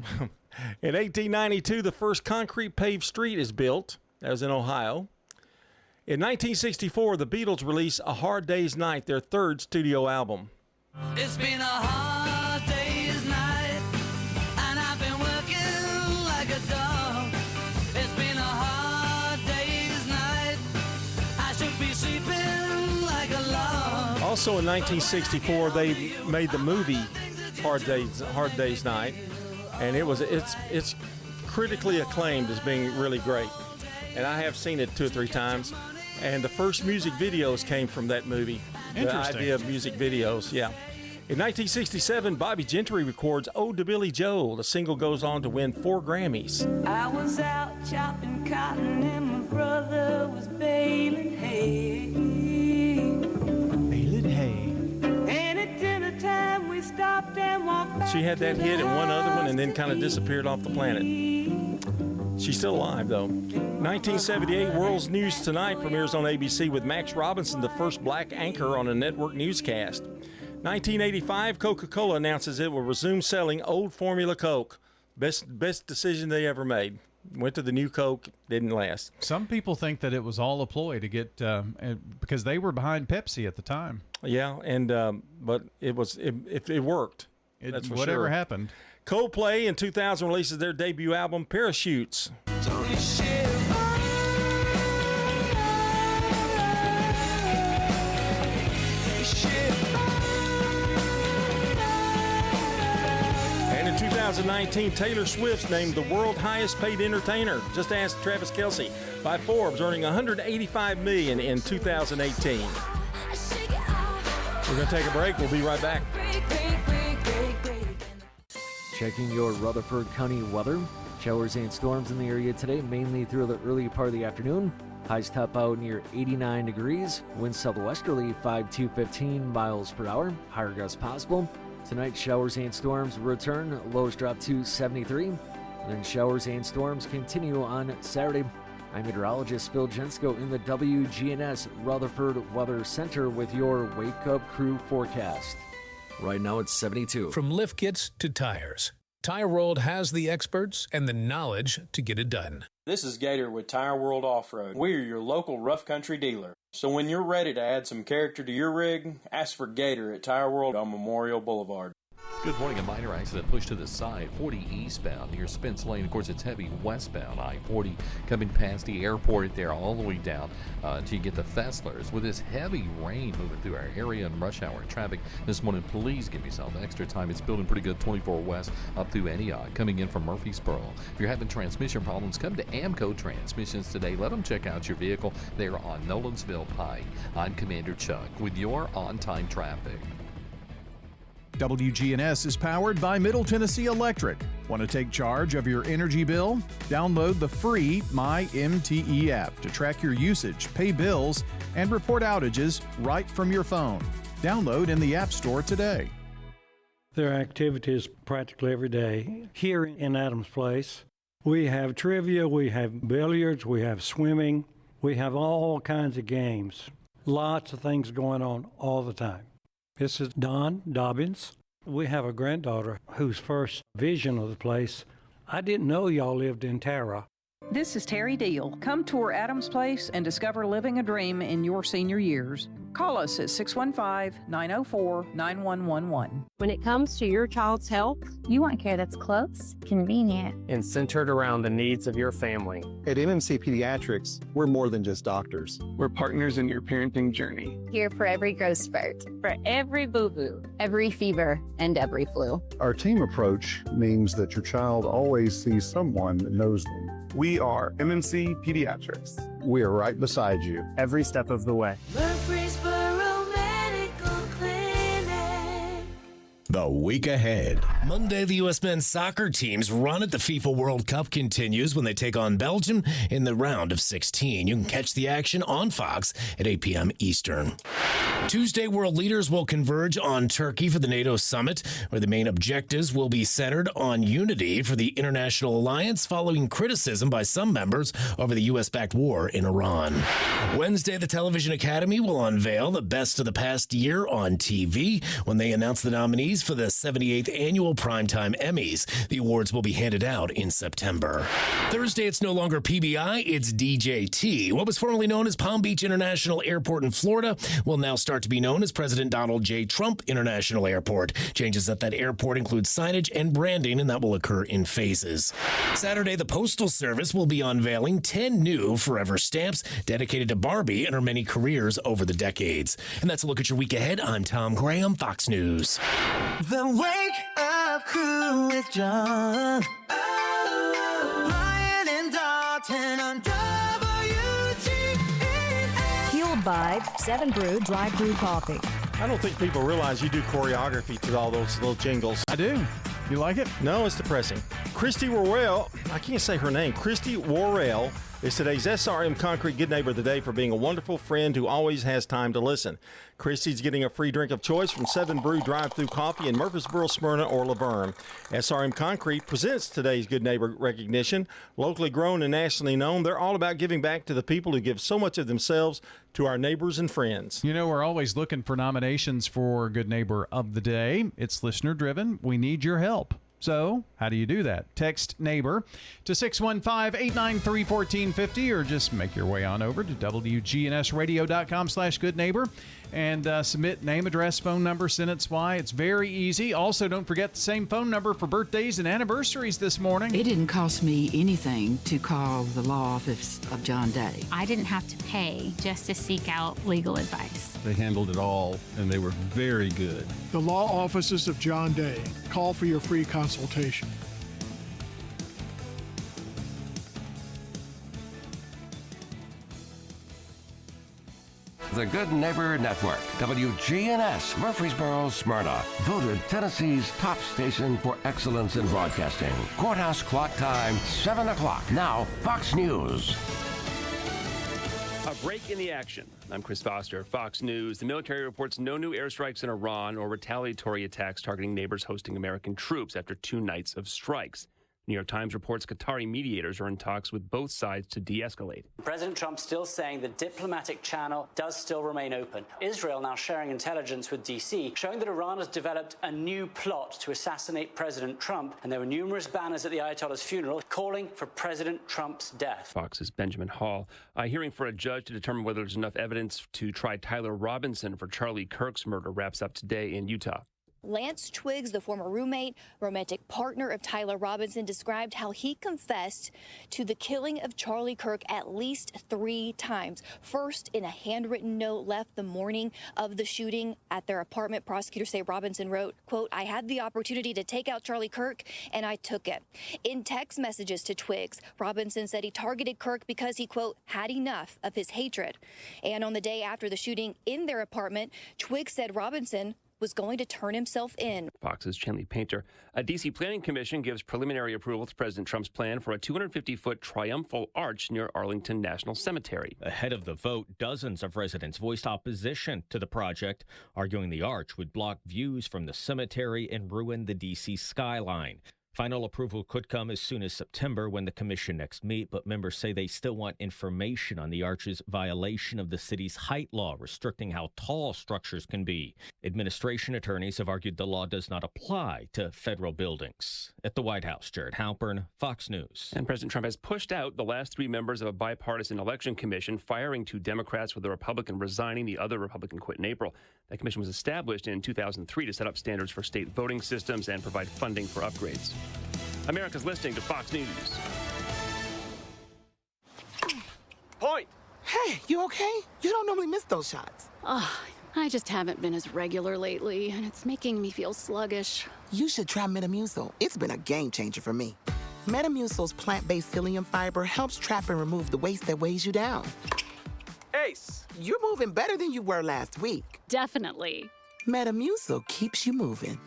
In 1892, the first concrete paved street is built. That was in Ohio. In 1964, the Beatles released A Hard Day's Night, their third studio album. It's been a hard day's night, and I've been working like a dog. It's been a hard day's night, I should be sleeping like a log. Also in 1964, they made the movie Hard Day's Night, and it's critically acclaimed as being really great. And I have seen it 2 or 3 times. And the first music videos came from that movie. Interesting. The idea of music videos, yeah. In 1967, Bobby Gentry records Ode to Billy Joel. The single goes on to win 4 Grammys. I was out chopping cotton and my brother was baling hay. Baling hay. And at dinner time we stopped and walked back. She had that hit and one other one and then kind of disappeared off the planet. She's still alive, though. 1978, World's News Tonight premieres on ABC with Max Robinson, the first black anchor on a network newscast. 1985, Coca-Cola announces it will resume selling old Formula Coke. Best decision they ever made. Went to the new Coke, didn't last. Some people think that it was all a ploy to get because they were behind Pepsi at the time. Yeah, and but it worked. That's for whatever sure. happened. Coldplay in 2000 releases their debut album, Parachutes. And in 2019, Taylor Swift's named the world highest paid entertainer. Just ask Travis Kelce by Forbes, earning $185 million in 2018. We're going to take a break. We'll be right back. Checking your Rutherford County weather. Showers and storms in the area today, mainly through the early part of the afternoon. Highs top out near 89 degrees. Winds southwesterly 5 to 15 miles per hour. Higher gusts possible. Tonight, showers and storms return. Lows drop to 73. And then showers and storms continue on Saturday. I'm meteorologist Phil Jensko in the WGNS Rutherford Weather Center with your Wake Up Crew forecast. Right now it's 72. From lift kits to tires, Tire World has the experts and the knowledge to get it done. This is Gator with Tire World Off-Road. We are your local rough country dealer. So when you're ready to add some character to your rig, ask for Gator at Tire World on Memorial Boulevard. Good morning. A minor accident pushed to the side, 40 eastbound near Spence Lane. Of course, it's heavy westbound, I-40 coming past the airport there all the way down until you get to Fesslers. With this heavy rain moving through our area and rush hour traffic this morning, please give yourself extra time. It's building pretty good 24 west up through Antioch, coming in from Murfreesboro. If you're having transmission problems, come to Amco Transmissions today. Let them check out your vehicle. They're on Nolensville Pike. I'm Commander Chuck with your on-time traffic. WGNS is powered by Middle Tennessee Electric. Want to take charge of your energy bill? Download the free MyMTE app to track your usage, pay bills, and report outages right from your phone. Download in the App Store today. There are activities practically every day. Here in Adams Place, we have trivia, we have billiards, we have swimming, we have all kinds of games. Lots of things going on all the time. This is Don Dobbins. We have a granddaughter whose first vision of the place, I didn't know y'all lived in Tara. This is Terry Deal. Come tour Adams Place and discover living a dream in your senior years. Call us at 615-904-9111. When it comes to your child's health, you want care that's close, convenient, and centered around the needs of your family. At MMC Pediatrics, we're more than just doctors. We're partners in your parenting journey. Here for every growth spurt, for every boo-boo, every fever, and every flu. Our team approach means that your child always sees someone that knows them. We are MMC Pediatrics. We are right beside you every step of the way. Murfreesboro Medical Clinic. The week ahead. Monday, the U.S. men's soccer team's run at the FIFA World Cup continues when they take on Belgium in the round of 16. You can catch the action on Fox at 8 p.m. Eastern. Tuesday, world leaders will converge on Turkey for the NATO summit, where the main objectives will be centered on unity for the international alliance following criticism by some members over the U.S.-backed war in Iran. Wednesday, the Television Academy will unveil the best of the past year on TV when they announce the nominees for the 78th annual Primetime Emmys. The awards will be handed out in September. Thursday, it's no longer PBI, it's DJT. What was formerly known as Palm Beach International Airport in Florida will now start to be known as President Donald J. Trump International Airport. Changes at that airport include signage and branding, and that will occur in phases. Saturday, the Postal Service will be unveiling 10 new Forever stamps dedicated to Barbie and her many careers over the decades. And that's a look at your week ahead. I'm Tom Graham, Fox News. The Wake Up Crew with John. Ryan and Dalton on WGNS. Fueled by 7 Brew Dry Brew Coffee. I don't think people realize you do choreography to all those little jingles. I do. You like it? No, it's depressing. Christy Worrell, I can't say her name. Christy Worrell is today's SRM Concrete Good Neighbor of the Day for being a wonderful friend who always has time to listen. Christy's getting a free drink of choice from 7 Brew Drive-Thru Coffee in Murfreesboro, Smyrna, or Laverne. SRM Concrete presents today's Good Neighbor recognition. Locally grown and nationally known, they're all about giving back to the people who give so much of themselves to our neighbors and friends. You know, we're always looking for nominations for Good Neighbor of the Day. It's listener-driven. We need your help. So, how do you do that? Text NEIGHBOR to 615-893-1450 or just make your way on over to WGNSradio.com/goodneighbor and submit name, address, phone number, sentence why. It's very easy. Also, don't forget the same phone number for birthdays and anniversaries this morning. It didn't cost me anything to call the law office of John Day. I didn't have to pay just to seek out legal advice. They handled it all, and they were very good. The law offices of John Day. Call for your free consultation. The Good Neighbor Network, WGNS, Murfreesboro, Smyrna, voted Tennessee's top station for excellence in broadcasting. Courthouse clock time, 7 o'clock. Now, Fox News. A break in the action. I'm Chris Foster, Fox News. The military reports no new airstrikes in Iran or retaliatory attacks targeting neighbors hosting American troops after 2 nights of strikes. New York Times reports Qatari mediators are in talks with both sides to de-escalate. President Trump still saying the diplomatic channel does still remain open. Israel now sharing intelligence with D.C., showing that Iran has developed a new plot to assassinate President Trump, and there were numerous banners at the Ayatollah's funeral calling for President Trump's death. Fox's Benjamin Hall. A hearing for a judge to determine whether there's enough evidence to try Tyler Robinson for Charlie Kirk's murder wraps up today in Utah. Lance Twiggs, the former roommate, romantic partner of Tyler Robinson, described how he confessed to the killing of Charlie Kirk at least 3 times. First, in a handwritten note left the morning of the shooting at their apartment, prosecutors say Robinson wrote, quote, "I had the opportunity to take out Charlie Kirk, and I took it." In text messages to Twiggs, Robinson said he targeted Kirk because he, quote, "had enough of his hatred." And on the day after the shooting in their apartment, Twiggs said Robinson was going to turn himself in. Fox's Chanley Painter. A D.C. Planning Commission gives preliminary approval to President Trump's plan for a 250-foot triumphal arch near Arlington National Cemetery. Ahead of the vote, dozens of residents voiced opposition to the project, arguing the arch would block views from the cemetery and ruin the D.C. skyline. Final approval could come as soon as September when the commission next meet, but members say they still want information on the arch's violation of the city's height law, restricting how tall structures can be. Administration attorneys have argued the law does not apply to federal buildings. At the White House, Jared Halpern, Fox News. And President Trump has pushed out the last 3 members of a bipartisan election commission, firing 2 Democrats with a Republican resigning. The other Republican quit in April. That commission was established in 2003 to set up standards for state voting systems and provide funding for upgrades. America's listening to Fox News. Point! Hey, you okay? You don't normally miss those shots. I just haven't been as regular lately, and it's making me feel sluggish. You should try Metamucil. It's been a game changer for me. Metamucil's plant-based psyllium fiber helps trap and remove the waste that weighs you down. Ace! You're moving better than you were last week. Definitely. Metamucil keeps you moving.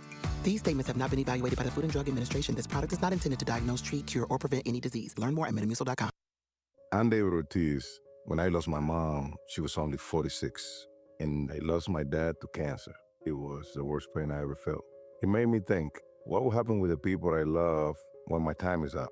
These statements have not been evaluated by the Food and Drug Administration. This product is not intended to diagnose, treat, cure, or prevent any disease. Learn more at Metamucil.com. I'm David Ortiz. When I lost my mom, she was only 46. And I lost my dad to cancer. It was the worst pain I ever felt. It made me think, what will happen with the people I love when my time is up?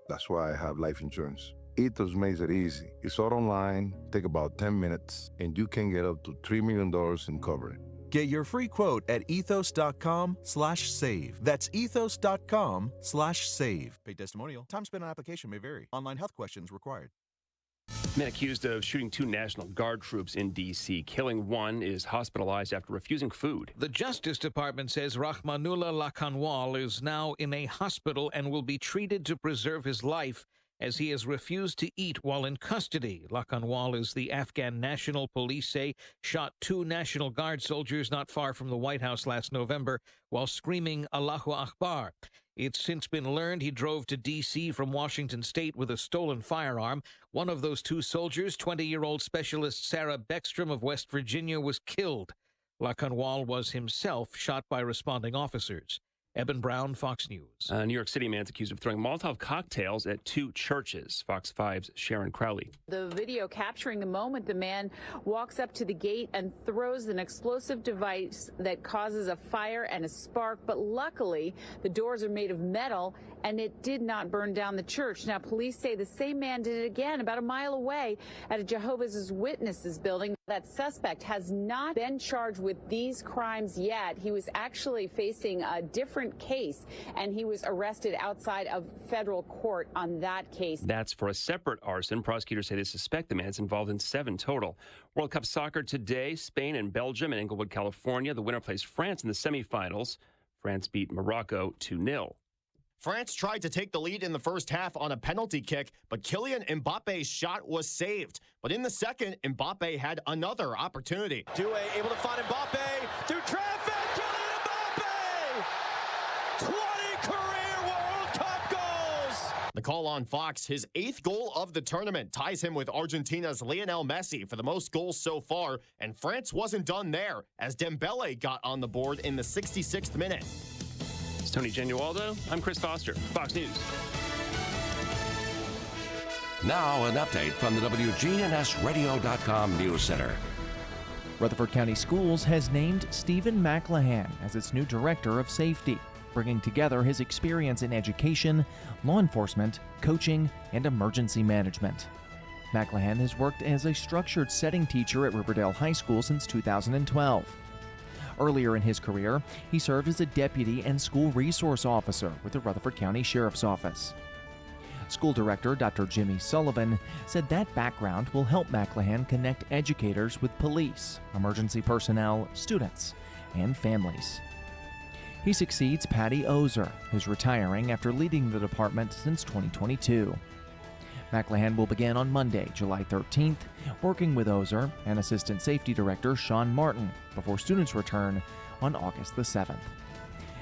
That's why I have life insurance. Ethos makes it easy. It's all online, take about 10 minutes, and you can get up to $3 million in coverage. Get your free quote at ethos.com/save. That's ethos.com/save. Paid testimonial. Time spent on application may vary. Online health questions required. Men accused of shooting 2 National Guard troops in D.C. Killing one is hospitalized after refusing food. The Justice Department says Rahmanullah Lakanwal is now in a hospital and will be treated to preserve his life, as he has refused to eat while in custody. Lakanwal, as the Afghan National Police say, shot 2 National Guard soldiers not far from the White House last November while screaming Allahu Akbar. It's since been learned he drove to D.C. from Washington State with a stolen firearm. One of those 2 soldiers, 20-year-old Specialist Sarah Beckstrom of West Virginia, was killed. Lakanwal was himself shot by responding officers. Eben Brown, Fox News. A New York City man's accused of throwing Molotov cocktails at 2 churches. Fox 5's Sharon Crowley. The video capturing the moment the man walks up to the gate and throws an explosive device that causes a fire and a spark. But luckily, the doors are made of metal and it did not burn down the church. Now, police say the same man did it again about a mile away at a Jehovah's Witnesses building. That suspect has not been charged with these crimes yet. He was actually facing a different case, and he was arrested outside of federal court on that case. That's for a separate arson. Prosecutors say they suspect the man's involved in 7 total. World Cup soccer today, Spain and Belgium in Inglewood, California. The winner plays France in the semifinals. France beat Morocco 2-0. France tried to take the lead in the first half on a penalty kick, but Kylian Mbappe's shot was saved. But in the second, Mbappe had another opportunity. Doué able to find Mbappe through traffic. Kylian Mbappe! 20 career World Cup goals! The call on Fox, his 8th goal of the tournament, ties him with Argentina's Lionel Messi for the most goals so far. And France wasn't done there, as Dembele got on the board in the 66th minute. It's Tony Genualdo. I'm Chris Foster, Fox News. Now an update from the WGNSradio.com News Center. Rutherford County Schools has named Stephen McLahan as its new Director of Safety, bringing together his experience in education, law enforcement, coaching, and emergency management. McLahan has worked as a structured setting teacher at Riverdale High School since 2012. Earlier in his career, he served as a deputy and school resource officer with the Rutherford County Sheriff's Office. School Director Dr. Jimmy Sullivan said that background will help McLahan connect educators with police, emergency personnel, students, and families. He succeeds Patty Ozer, who's retiring after leading the department since 2022. McLahan will begin on Monday, July 13th, working with Ozer and Assistant Safety Director Sean Martin before students return on August the 7th.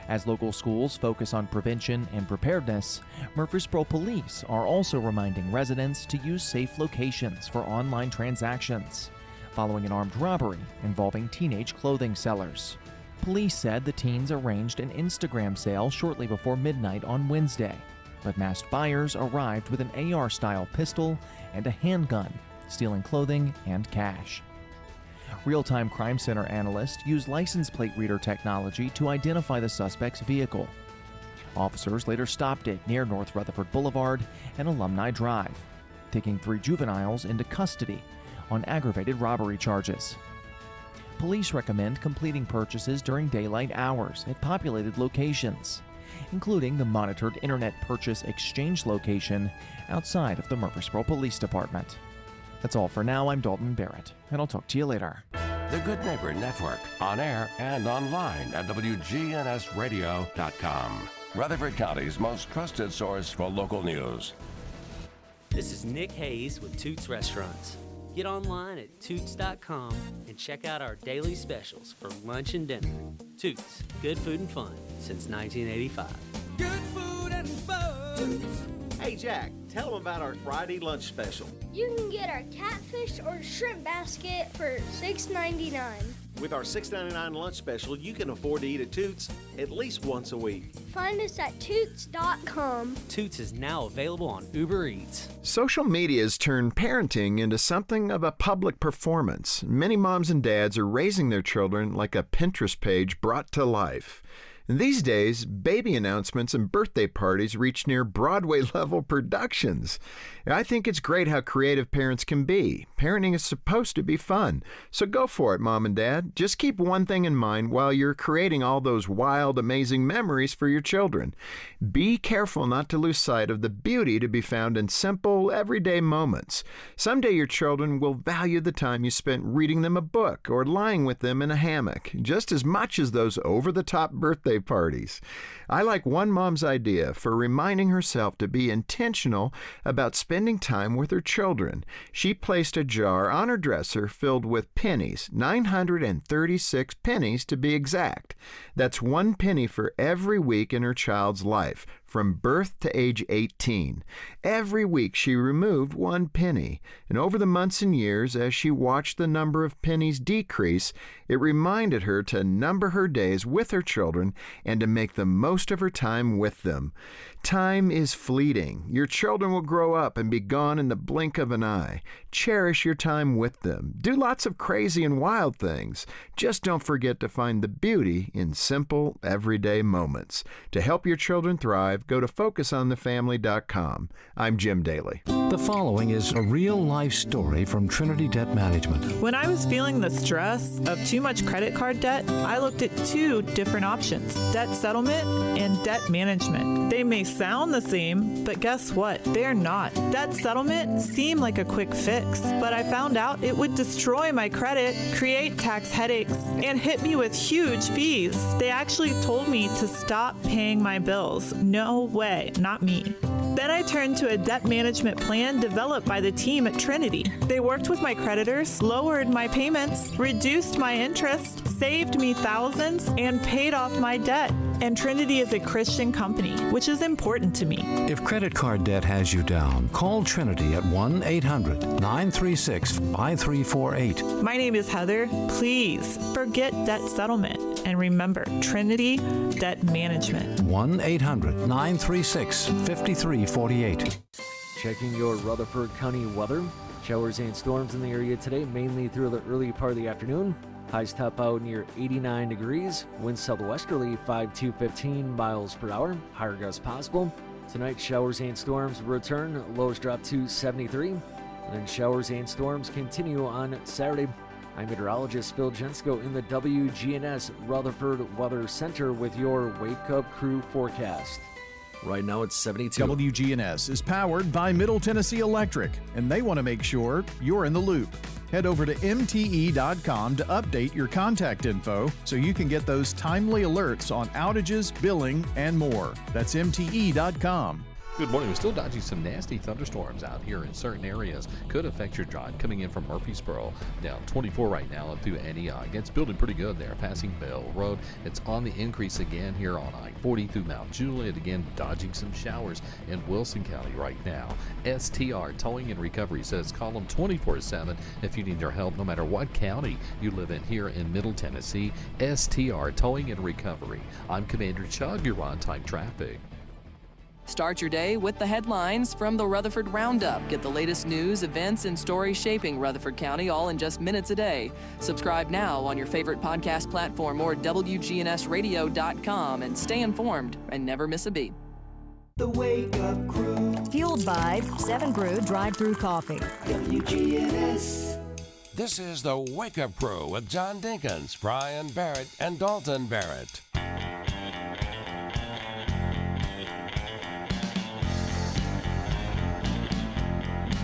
As local schools focus on prevention and preparedness, Murfreesboro Police are also reminding residents to use safe locations for online transactions, following an armed robbery involving teenage clothing sellers. Police said the teens arranged an Instagram sale shortly before midnight on Wednesday, but masked buyers arrived with an AR-style pistol and a handgun, stealing clothing and cash. Real-time Crime Center analysts used license plate reader technology to identify the suspect's vehicle. Officers later stopped it near North Rutherford Boulevard and Alumni Drive, taking 3 juveniles into custody on aggravated robbery charges. Police recommend completing purchases during daylight hours at populated locations, including the monitored Internet Purchase Exchange location outside of the Murfreesboro Police Department. That's all for now. I'm Dalton Barrett, and I'll talk to you later. The Good Neighbor Network, on air and online at WGNSradio.com. Rutherford County's most trusted source for local news. This is Nick Hayes with Toots Restaurants. Get online at Toots.com and check out our daily specials for lunch and dinner. Toots, good food and fun since 1985. Good food and fun. Toots. Hey Jack, tell them about our Friday lunch special. You can get our catfish or shrimp basket for $6.99. With our $6.99 lunch special, you can afford to eat at Toots at least once a week. Find us at Toots.com. Toots is now available on Uber Eats. Social media has turned parenting into something of a public performance. Many moms and dads are raising their children like a Pinterest page brought to life. These days, baby announcements and birthday parties reach near Broadway-level productions. I think it's great how creative parents can be. Parenting is supposed to be fun. So go for it, Mom and Dad. Just keep one thing in mind while you're creating all those wild, amazing memories for your children. Be careful not to lose sight of the beauty to be found in simple, everyday moments. Someday your children will value the time you spent reading them a book or lying with them in a hammock, just as much as those over-the-top birthday parties. I like one mom's idea for reminding herself to be intentional about spending time with her children. She placed a jar on her dresser filled with pennies, 936 pennies to be exact. That's 1 penny for every week in her child's life, from birth to age 18. Every week she removed 1 penny, and over the months and years, as she watched the number of pennies decrease, it reminded her to number her days with her children and to make the most of her time with them. Time is fleeting. Your children will grow up and be gone in the blink of an eye. Cherish your time with them. Do lots of crazy and wild things. Just don't forget to find the beauty in simple, everyday moments. To help your children thrive, go to FocusOnTheFamily.com. I'm Jim Daly. The following is a real-life story from Trinity Debt Management. When I was feeling the stress of too much credit card debt, I looked at 2 different options: debt settlement and debt management. They may sound the same, but guess what? They're not. Debt settlement seemed like a quick fix, but I found out it would destroy my credit, create tax headaches, and hit me with huge fees. They actually told me to stop paying my bills. No way, not me. Then I turned to a debt management plan developed by the team at Trinity. They worked with my creditors, lowered my payments, reduced my interest, saved me thousands, and paid off my debt. And Trinity is a Christian company, which is important to me. If credit card debt has you down, call Trinity at 1-800-936-5348. My name is Heather. Please forget debt settlement and remember Trinity Debt Management. 1-800-936-5348. Checking your Rutherford County weather. Showers and storms in the area today, mainly through the early part of the afternoon. Highs top out near 89 degrees. Winds southwesterly 5 to 15 miles per hour. Higher gusts possible. Tonight, showers and storms return. Lows drop to 73. And then showers and storms continue on Saturday. I'm meteorologist Phil Jensko in the WGNS Rutherford Weather Center with your Wake Up Crew forecast. Right now it's 72. WGNS is powered by Middle Tennessee Electric, and they want to make sure you're in the loop. Head over to MTE.com to update your contact info so you can get those timely alerts on outages, billing, and more. That's MTE.com. Good morning. We're still dodging some nasty thunderstorms out here in certain areas. Could affect your drive coming in from Murfreesboro. Down 24 right now up through Antioch. It's building pretty good there, passing Bell Road. It's on the increase again here on I-40 through Mount Juliet. Again, dodging some showers in Wilson County right now. STR Towing and Recovery says call them 24/7 if you need their help, no matter what county you live in here in Middle Tennessee. STR Towing and Recovery. I'm Commander Chug. You're on Time Traffic. Start your day with the headlines from the Rutherford Roundup. Get the latest news, events, and stories shaping Rutherford County all in just minutes a day. Subscribe now on your favorite podcast platform or WGNSradio.com and stay informed and never miss a beat. The Wake Up Crew. Fueled by 7 Brew Drive-Thru Coffee. WGNS. This is the Wake Up Crew with John Dinkins, Brian Barrett, and Dalton Barrett.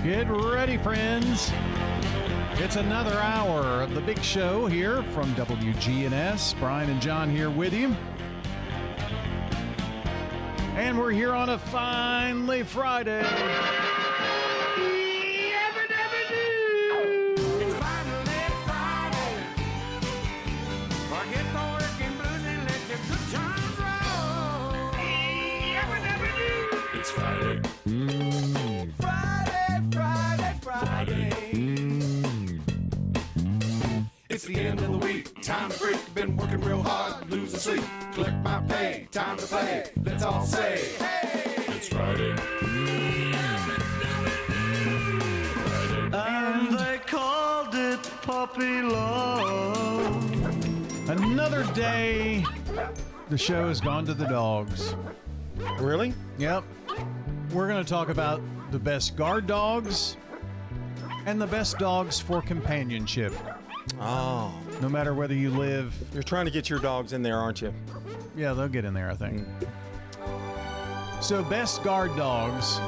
Get ready, friends. It's another hour of the big show here from WGNS. Brian and John here with you. And we're here on a finally Friday. It's finally Friday. Forget the working blues and let your good times roll. It's Friday. It's the end of the week, time to break. Been working real hard, losing sleep. Collect my pay, time to play. Let's all say, hey! It's Friday. And they called it puppy love. Another day, the show has gone to the dogs. Really? Yep. We're going to talk about the best guard dogs and the best dogs for companionship. Oh. No matter whether you live... You're trying to get your dogs in there, aren't you? Yeah, they'll get in there, I think. So, best guard dogs.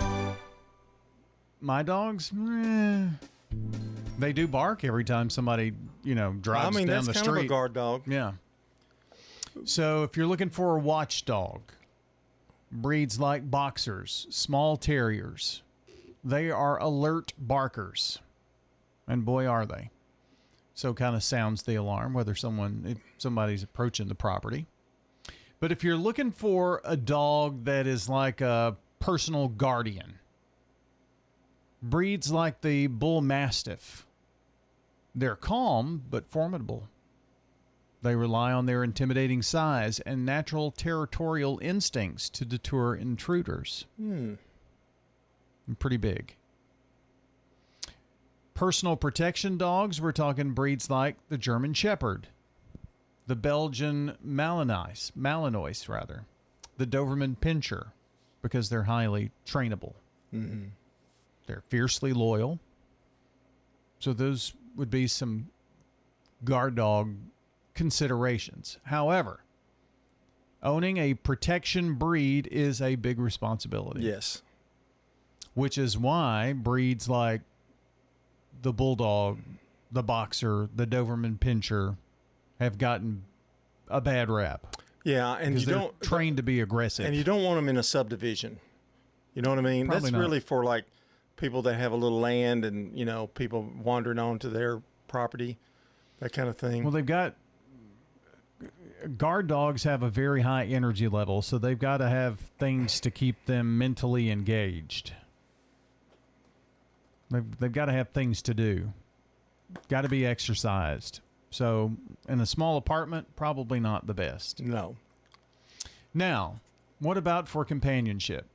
My dogs? They do bark every time somebody, drives down the street. that's kind of a guard dog. Yeah. So, if you're looking for a watchdog, breeds like boxers, small terriers, they are alert barkers. And boy, are they. So kind of sounds the alarm whether somebody's approaching the property. But if you're looking for a dog that is like a personal guardian, breeds like the Bull Mastiff. They're calm but formidable. They rely on their intimidating size and natural territorial instincts to deter intruders. Pretty big. Personal protection dogs, we're talking breeds like the German Shepherd, the Belgian Malinois, the Doberman Pinscher, because they're highly trainable. Mm-hmm. They're fiercely loyal. So those would be some guard dog considerations. However, owning a protection breed is a big responsibility. Yes. Which is why breeds like the Bulldog, the Boxer, the Doberman Pinscher have gotten a bad rap. Yeah, and you don't trained to be aggressive. And you don't want them in a subdivision. You know what I mean? Probably That's not. really for like people that have a little land and, people wandering onto their property, that kind of thing. Well, they've got guard dogs have a very high energy level, so they've got to have things to keep them mentally engaged. They've got to have things to do. Got to be exercised. So in a small apartment, probably not the best. No. Now, what about for companionship?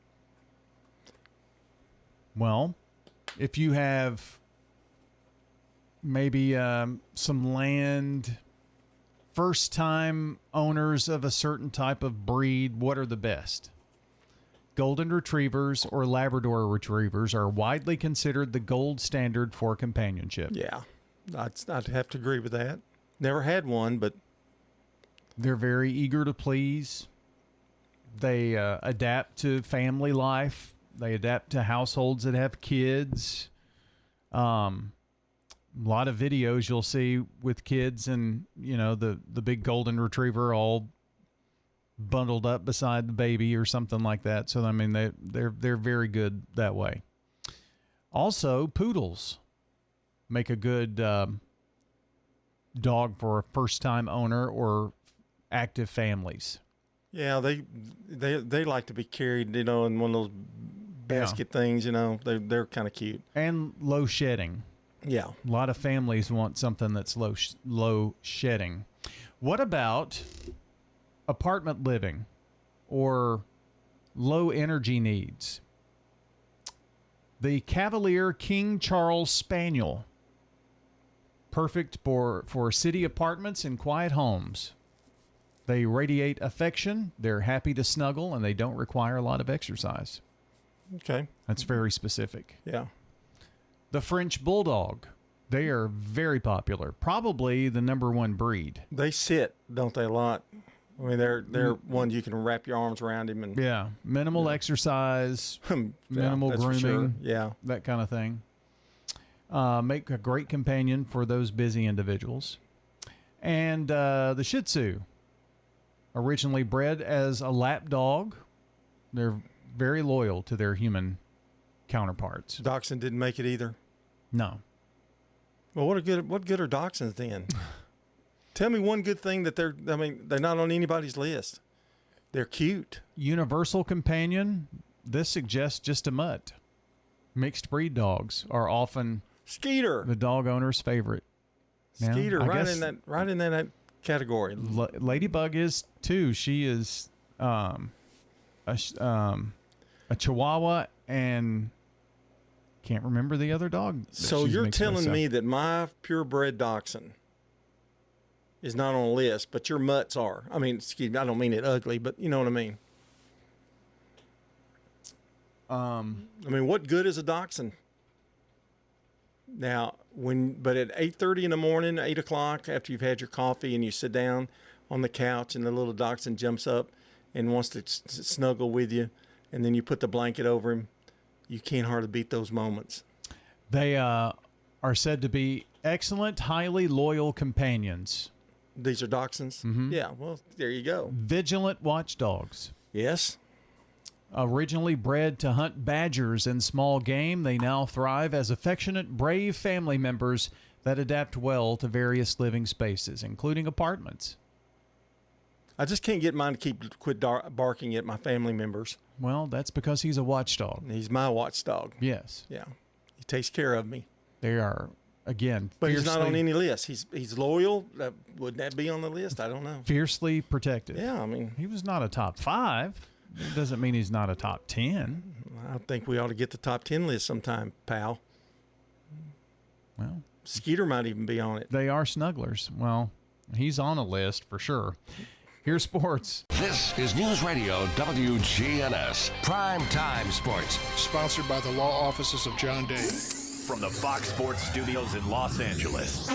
Well, if you have maybe some land, first-time owners of a certain type of breed, what are the best? Golden Retrievers or Labrador Retrievers are widely considered the gold standard for companionship. Yeah, I'd have to agree with that. Never had one, but... They're very eager to please. They adapt to family life. They adapt to households that have kids. A lot of videos you'll see with kids and, the big golden retriever all bundled up beside the baby or something like that. So, I mean, they're very good that way. Also, poodles make a good dog for a first-time owner or active families. Yeah, they like to be carried, in one of those basket things, They're kind of cute. And low shedding. Yeah. A lot of families want something that's low shedding. What about apartment living or low energy needs? The Cavalier King Charles Spaniel. Perfect for city apartments and quiet homes. They radiate affection, they're happy to snuggle, and they don't require a lot of exercise. Okay. That's very specific. Yeah. The French Bulldog. They are very popular. Probably the number one breed. They sit, don't they, a lot? I mean, they're ones you can wrap your arms around him. And minimal exercise, minimal grooming, sure. Yeah, that kind of thing. Make a great companion for those busy individuals. And the Shih Tzu, originally bred as a lap dog, they're very loyal to their human counterparts. Dachshund didn't make it either. No. Well, what good are dachshunds then? Tell me one good thing that they're not on anybody's list. They're cute. Universal companion. This suggests just a mutt. Mixed breed dogs are often Skeeter, the dog owner's favorite. Skeeter, right in that category. Ladybug is too. She is a Chihuahua and can't remember the other dog. So you're telling me that my purebred dachshund is not on a list, but your mutts are. I mean, excuse me, I don't mean it ugly, but you know what I mean. I mean, what good is a dachshund? Now, but at 8:30 in the morning, 8 o'clock, after you've had your coffee and you sit down on the couch and the little dachshund jumps up and wants to snuggle with you, and then you put the blanket over him, you can't hardly beat those moments. They are said to be excellent, highly loyal companions. These are dachshunds? Mm-hmm. Yeah, well, there you go. Vigilant watchdogs. Yes. Originally bred to hunt badgers and small game, they now thrive as affectionate, brave family members that adapt well to various living spaces, including apartments. I just can't get mine to quit barking at my family members. Well, that's because he's a watchdog. He's my watchdog. Yes. Yeah. He takes care of me. They are, again, but he's not on any list. He's loyal. Wouldn't that be on the list? I don't know. Fiercely protective. Yeah, I mean, he was not a top 5. It doesn't mean he's not a top 10. I think we ought to get the top 10 list sometime, pal. Well, Skeeter might even be on it. They are snugglers. Well, he's on a list for sure. Here's sports. This is News Radio WGNS Prime Time Sports. Sponsored by the law offices of John Day. From the Fox Sports Studios in Los Angeles,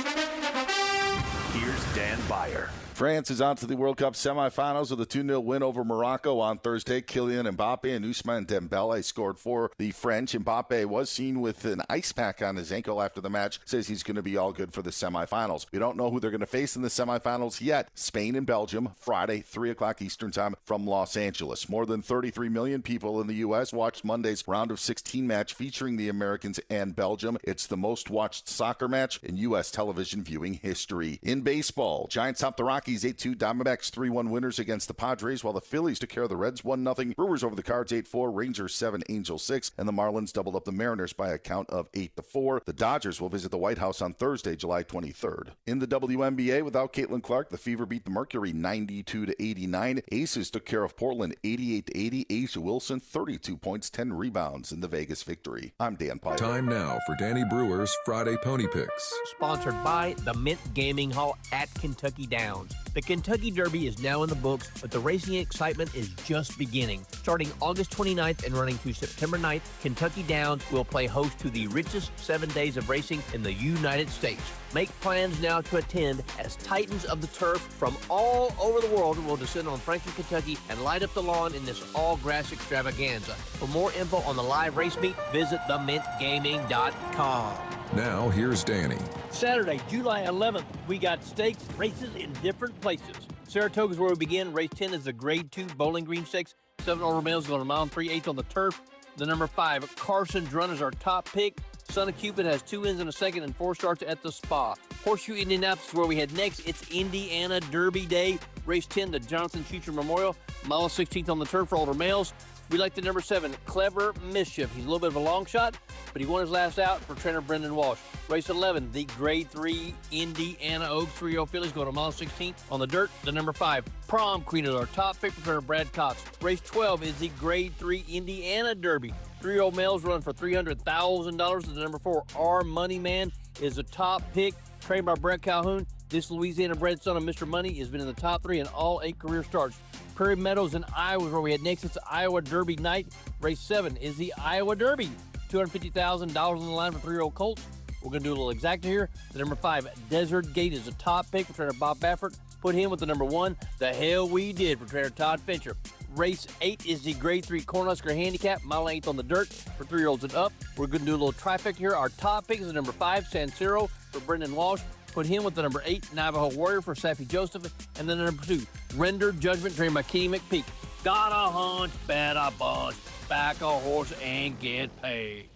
here's Dan Beyer. France is on to the World Cup semifinals with a 2-0 win over Morocco on Thursday. Kylian Mbappe and Ousmane Dembele scored for the French. Mbappe was seen with an ice pack on his ankle after the match, says he's going to be all good for the semifinals. We don't know who they're going to face in the semifinals yet. Spain and Belgium, Friday, 3 o'clock Eastern Time from Los Angeles. More than 33 million people in the U.S. watched Monday's round of 16 match featuring the Americans and Belgium. It's the most watched soccer match in U.S. television viewing history. In baseball, Giants topped the Rockies 8-2, Diamondbacks 3-1 winners against the Padres, while the Phillies took care of the Reds 1-0. Brewers over the Cards 8-4, Rangers 7, Angels 6, and the Marlins doubled up the Mariners by a count of 8-4. The Dodgers will visit the White House on Thursday, July 23rd. In the WNBA, without Caitlin Clark, the Fever beat the Mercury 92-89. Aces took care of Portland 88-80. A'ja Wilson 32 points, 10 rebounds in the Vegas victory. I'm Dan Pyle. Time now for Danny Brewer's Friday Pony Picks. Sponsored by the Mint Gaming Hall at Kentucky Downs. The Kentucky Derby is now in the books, but the racing excitement is just beginning. Starting August 29th and running through September 9th, Kentucky Downs will play host to the richest 7 days of racing in the United States. Make plans now to attend, as Titans of the Turf from all over the world will descend on Franklin, Kentucky and light up the lawn in this all-grass extravaganza. For more info on the live race meet, visit themintgaming.com. Now, here's Danny. Saturday, July 11th, we got stakes races in different places. Saratoga's where we begin. Race 10 is the Grade 2 Bowling Green Stakes. 7 over males going a mile and 3/8 on the turf. The number 5, Carson's Run, is our top pick. Son of Cupid has 2 wins in a second and 4 starts at the Spa. Horseshoe Indianapolis is where we head next. It's Indiana Derby Day. Race 10, the Jonathan Future Memorial. Mile 16th on the turf for older males. We like the number 7, Clever Mischief. He's a little bit of a long shot, but he won his last out for trainer Brendan Walsh. Race 11, the Grade 3 Indiana Oaks 3-year-old fillies going to mile 16th on the dirt. The number 5, Prom Queen, is our top pick for trainer Brad Cox. Race 12 is the Grade 3 Indiana Derby. 3-year-old males run for $300,000. The number 4, Our Money Man, is the top pick, trained by Brett Calhoun. This Louisiana-bred son of Mr. Money has been in the top 3 in all 8 career starts. Prairie Meadows in Iowa is where we head next. It's Iowa Derby night. Race 7 is the Iowa Derby. $250,000 on the line for 3-year-old colts. We're going to do a little exacta here. The number 5, Desert Gate, is the top pick for trainer Bob Baffert. Put him with the number 1, The Hell We Did, for trainer Todd Fincher. Race 8 is the Grade 3 Cornhusker Handicap, mile 8th on the dirt for 3-year-olds and up. We're going to do a little trifecta here. Our top pick is the number 5, Sansero, for Brendan Walsh. Put him with the number 8, Navajo Warrior, for Saffy Joseph. And then the number 2, Render Judgment, trained by Kenny McPeak. Got a hunch, bet a bunch, back a horse and get paid.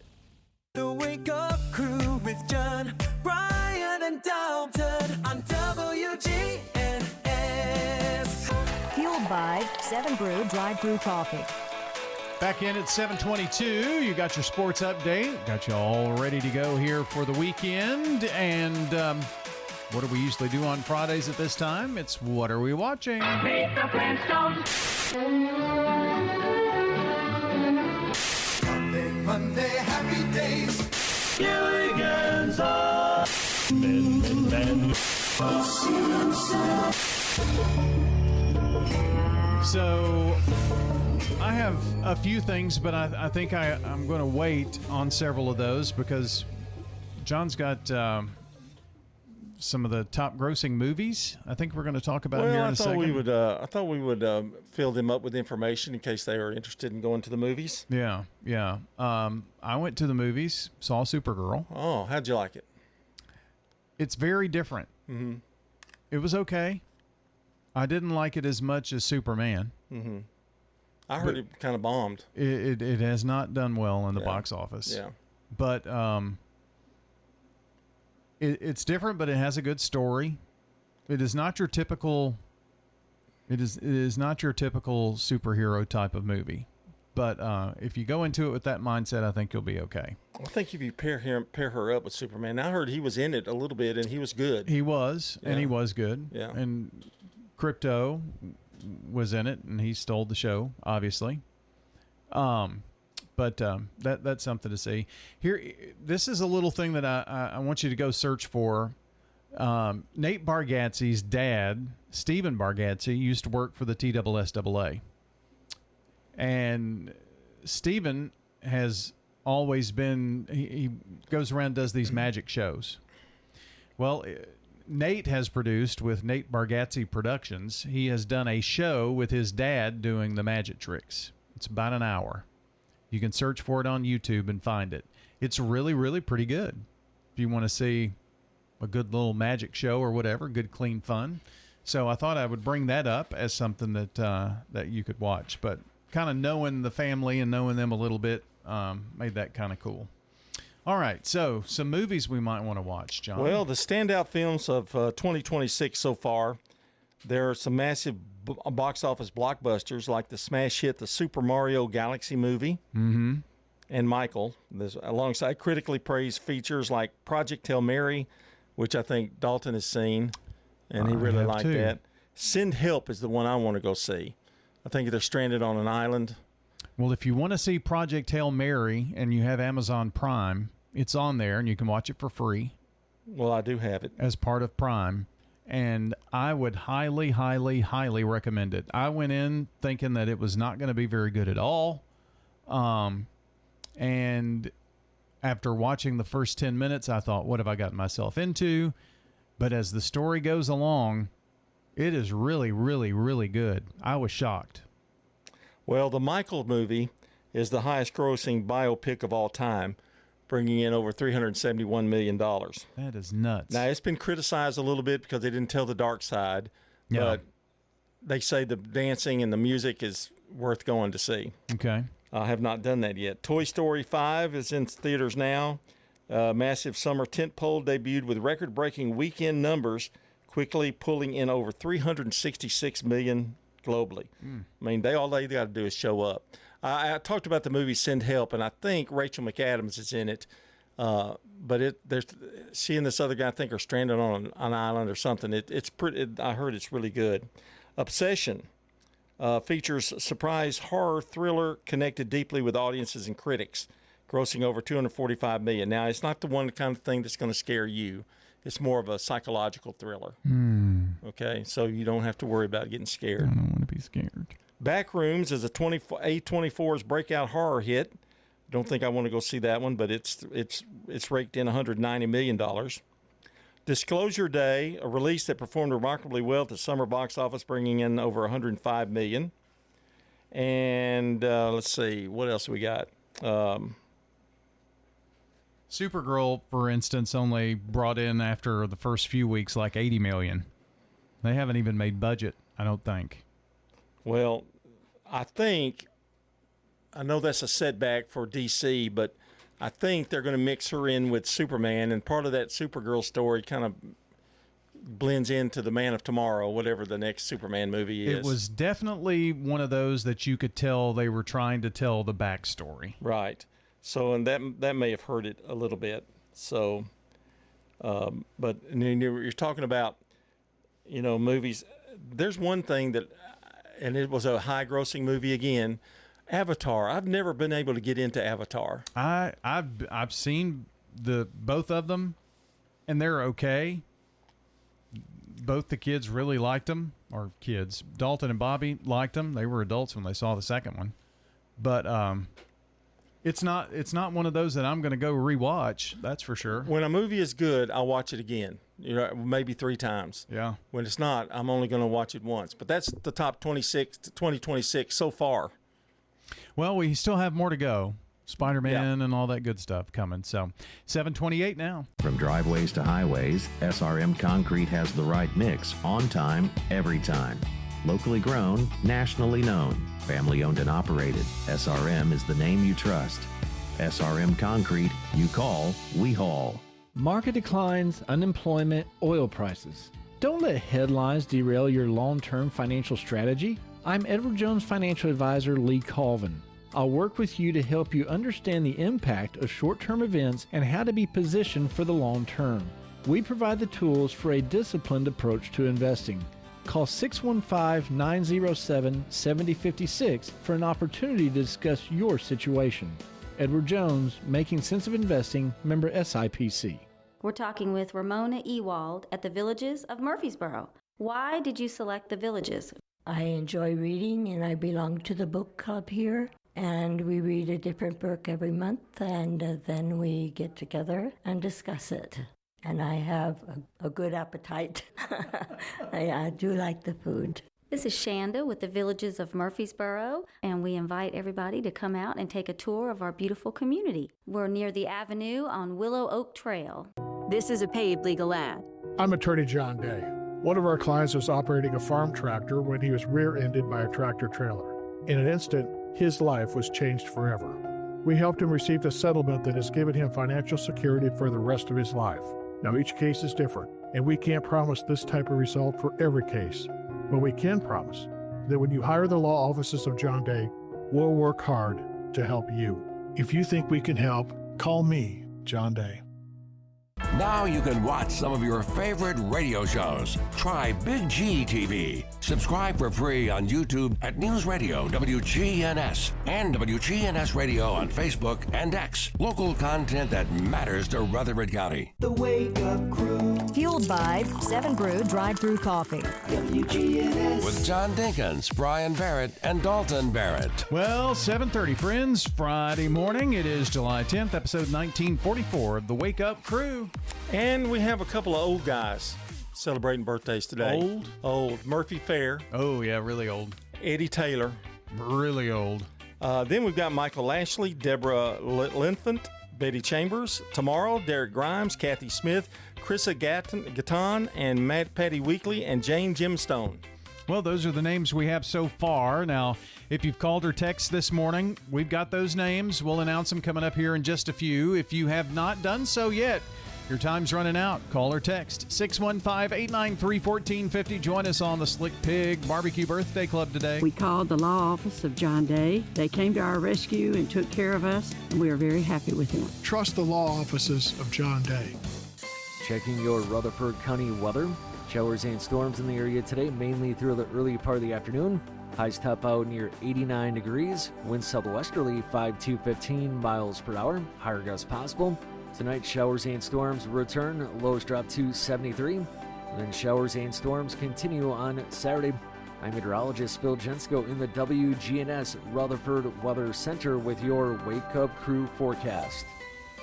The Wake Up Crew with John, Brian, and Dalton on WGNS. Fueled by 7 Brew Drive-Thru Coffee. Back in at 7:22, you got your sports update. Got you all ready to go here for the weekend. And what do we usually do on Fridays at this time? It's What Are We Watching? Meet the Flintstones. Monday, happy days. Gilligan's Ben. So I have a few things, but I think I'm going to wait on several of those because John's got some of the top grossing movies I think we're going to talk about here in a second. I thought we would fill them up with information in case they are interested in going to the movies. Yeah. I went to the movies, saw Supergirl. Oh, how'd you like it? It's very different. Mm-hmm. It was okay. I didn't like it as much as Superman. Mm-hmm. I heard it kind of bombed. It has not done well in the box office. Yeah. But it's different, but it has a good story. It is not your typical. It is not your typical superhero type of movie. But if you go into it with that mindset, I think you'll be okay. I think if you pair her up with Superman, I heard he was in it a little bit and he was good. He was, and he was good. Yeah. And Crypto was in it, and he stole the show, obviously. But that's something to see. Here, this is a little thing that I want you to go search for. Nate Bargatze's dad, Stephen Bargatze, used to work for the TSSAA. And Stephen has always been, he goes around and does these magic shows. Well, Nate has produced with Nate Bargatze Productions. He has done a show with his dad doing the magic tricks. It's about an hour. You can search for it on YouTube and find it. It's really, really pretty good. If you want to see a good little magic show or whatever, good, clean fun. So I thought I would bring that up as something that you could watch. But kind of knowing the family and knowing them a little bit made that kind of cool. All right, so some movies we might want to watch, John. Well, the standout films of 2026 so far, there are some massive box office blockbusters like the smash hit The Super Mario Galaxy movie and Michael. There's, alongside critically praised features like Project Hail Mary, which I think Dalton has seen, and he really liked that. Send Help is the one I want to go see. I think they're stranded on an island. Well, if you want to see Project Hail Mary and you have Amazon Prime, it's on there and you can watch it for free. Well, I do have it. As part of Prime. and I would highly, highly, highly recommend it. I went in thinking that it was not going to be very good at all. And after watching the first 10 minutes, I thought, what have I gotten myself into? But as the story goes along, it is really, really, really good. I was shocked. Well, the Michael movie is the highest grossing biopic of all time, bringing in over $371 million. That is nuts. Now, it's been criticized a little bit because they didn't tell the dark side, but they say the dancing and the music is worth going to see. Okay. I have not done that yet. Toy Story 5 is in theaters now. Massive summer tentpole debuted with record-breaking weekend numbers, quickly pulling in over $366 million globally. I mean, all they got to do is show up. I talked about the movie Send Help, and I think Rachel McAdams is in it. But she and this other guy, I think, are stranded on an island or something. It's pretty. I heard it's really good. Obsession features surprise horror thriller connected deeply with audiences and critics, grossing over $245 million. Now, it's not the one kind of thing that's going to scare you. It's more of a psychological thriller. Okay, so you don't have to worry about getting scared. I don't want to be scared. Backrooms is A24's breakout horror hit. Don't think I want to go see that one, but it's raked in $190 million. Disclosure Day, a release that performed remarkably well at the summer box office, bringing in over $105 million. And let's see, what else we got? Supergirl, for instance, only brought in after the first few weeks like $80 million. They haven't even made budget, I don't think. Well, I know that's a setback for DC, but I think they're going to mix her in with Superman, and part of that Supergirl story kind of blends into the Man of Tomorrow, whatever the next Superman movie is. It was definitely one of those that you could tell they were trying to tell the backstory. Right. So, and that may have hurt it a little bit. So, but and then you're talking about, movies. There's one thing that, and it was a high-grossing movie again, Avatar. I've never been able to get into Avatar. I've seen both of them, and they're okay. Both the kids really liked them, or kids. Dalton and Bobby liked them. They were adults when they saw the second one, but it's not one of those that I'm going to go rewatch. That's for sure. When a movie is good, I'll watch it again. Maybe 3 times. Yeah. When it's not, I'm only going to watch it once. But that's the top 2026 so far. Well, we still have more to go. Spider-Man and all that good stuff coming. So 7:28 now. From driveways to highways, SRM Concrete has the right mix, on time, every time. Locally grown, nationally known, family owned and operated. SRM is the name you trust. SRM Concrete, you call, we haul. Market declines, unemployment, oil prices. Don't let headlines derail your long-term financial strategy. I'm Edward Jones financial advisor Lee Colvin. I'll work with you to help you understand the impact of short-term events and how to be positioned for the long term. We provide the tools for a disciplined approach to investing. Call 615-907-7056 for an opportunity to discuss your situation. Edward Jones, Making Sense of Investing, member SIPC. We're talking with Ramona Ewald at the Villages of Murfreesboro. Why did you select the Villages? I enjoy reading, and I belong to the book club here. And we read a different book every month, and then we get together and discuss it. And I have a good appetite. I do like the food. This is Shanda with the Villages of Murfreesboro, and we invite everybody to come out and take a tour of our beautiful community. We're near the Avenue on Willow Oak Trail. This is a paid legal ad. I'm attorney John Day. One of our clients was operating a farm tractor when he was rear-ended by a tractor trailer. In an instant, his life was changed forever. We helped him receive a settlement that has given him financial security for the rest of his life. Now, each case is different, and we can't promise this type of result for every case. But we can promise that when you hire the law offices of John Day, we'll work hard to help you. If you think we can help, call me, John Day. Now you can watch some of your favorite radio shows. Try Big G TV. Subscribe for free on YouTube at News Radio WGNS and WGNS Radio on Facebook and X. Local content that matters to Rutherford County. The Wake Up Crew. Fueled by 7 Brew Drive-Thru Coffee. WGNS. With John Dinkins, Brian Barrett, and Dalton Barrett. Well, 7:30, friends. Friday morning. It is July 10th, episode 1944 of the Wake Up Crew. And we have a couple of old guys celebrating birthdays today. Old. Murphy Fair. Oh, yeah, really old. Eddie Taylor. Really old. Then we've got Michael Lashley, Deborah Linfant, Betty Chambers. Tomorrow, Derek Grimes, Kathy Smith, Chrissa Gatton, and Patty Weekly, and Jane Gemstone. Well, those are the names we have so far. Now, if you've called or texted this morning, we've got those names. We'll announce them coming up here in just a few. If you have not done so yet, your time's running out. Call or text 615-893-1450. Join us on the Slick Pig Barbecue Birthday Club today. We called the law office of John Day. They came to our rescue and took care of us, and we are very happy with them. Trust the law offices of John Day. Checking your Rutherford County weather. Showers and storms in the area today, mainly through the early part of the afternoon. Highs top out near 89 degrees. Winds southwesterly 5 to 15 miles per hour. Higher gusts possible. Tonight, showers and storms return. Lows drop to 73. Then showers and storms continue on Saturday. I'm meteorologist Phil Jensko in the WGNS Rutherford Weather Center with your Wake Up Crew forecast.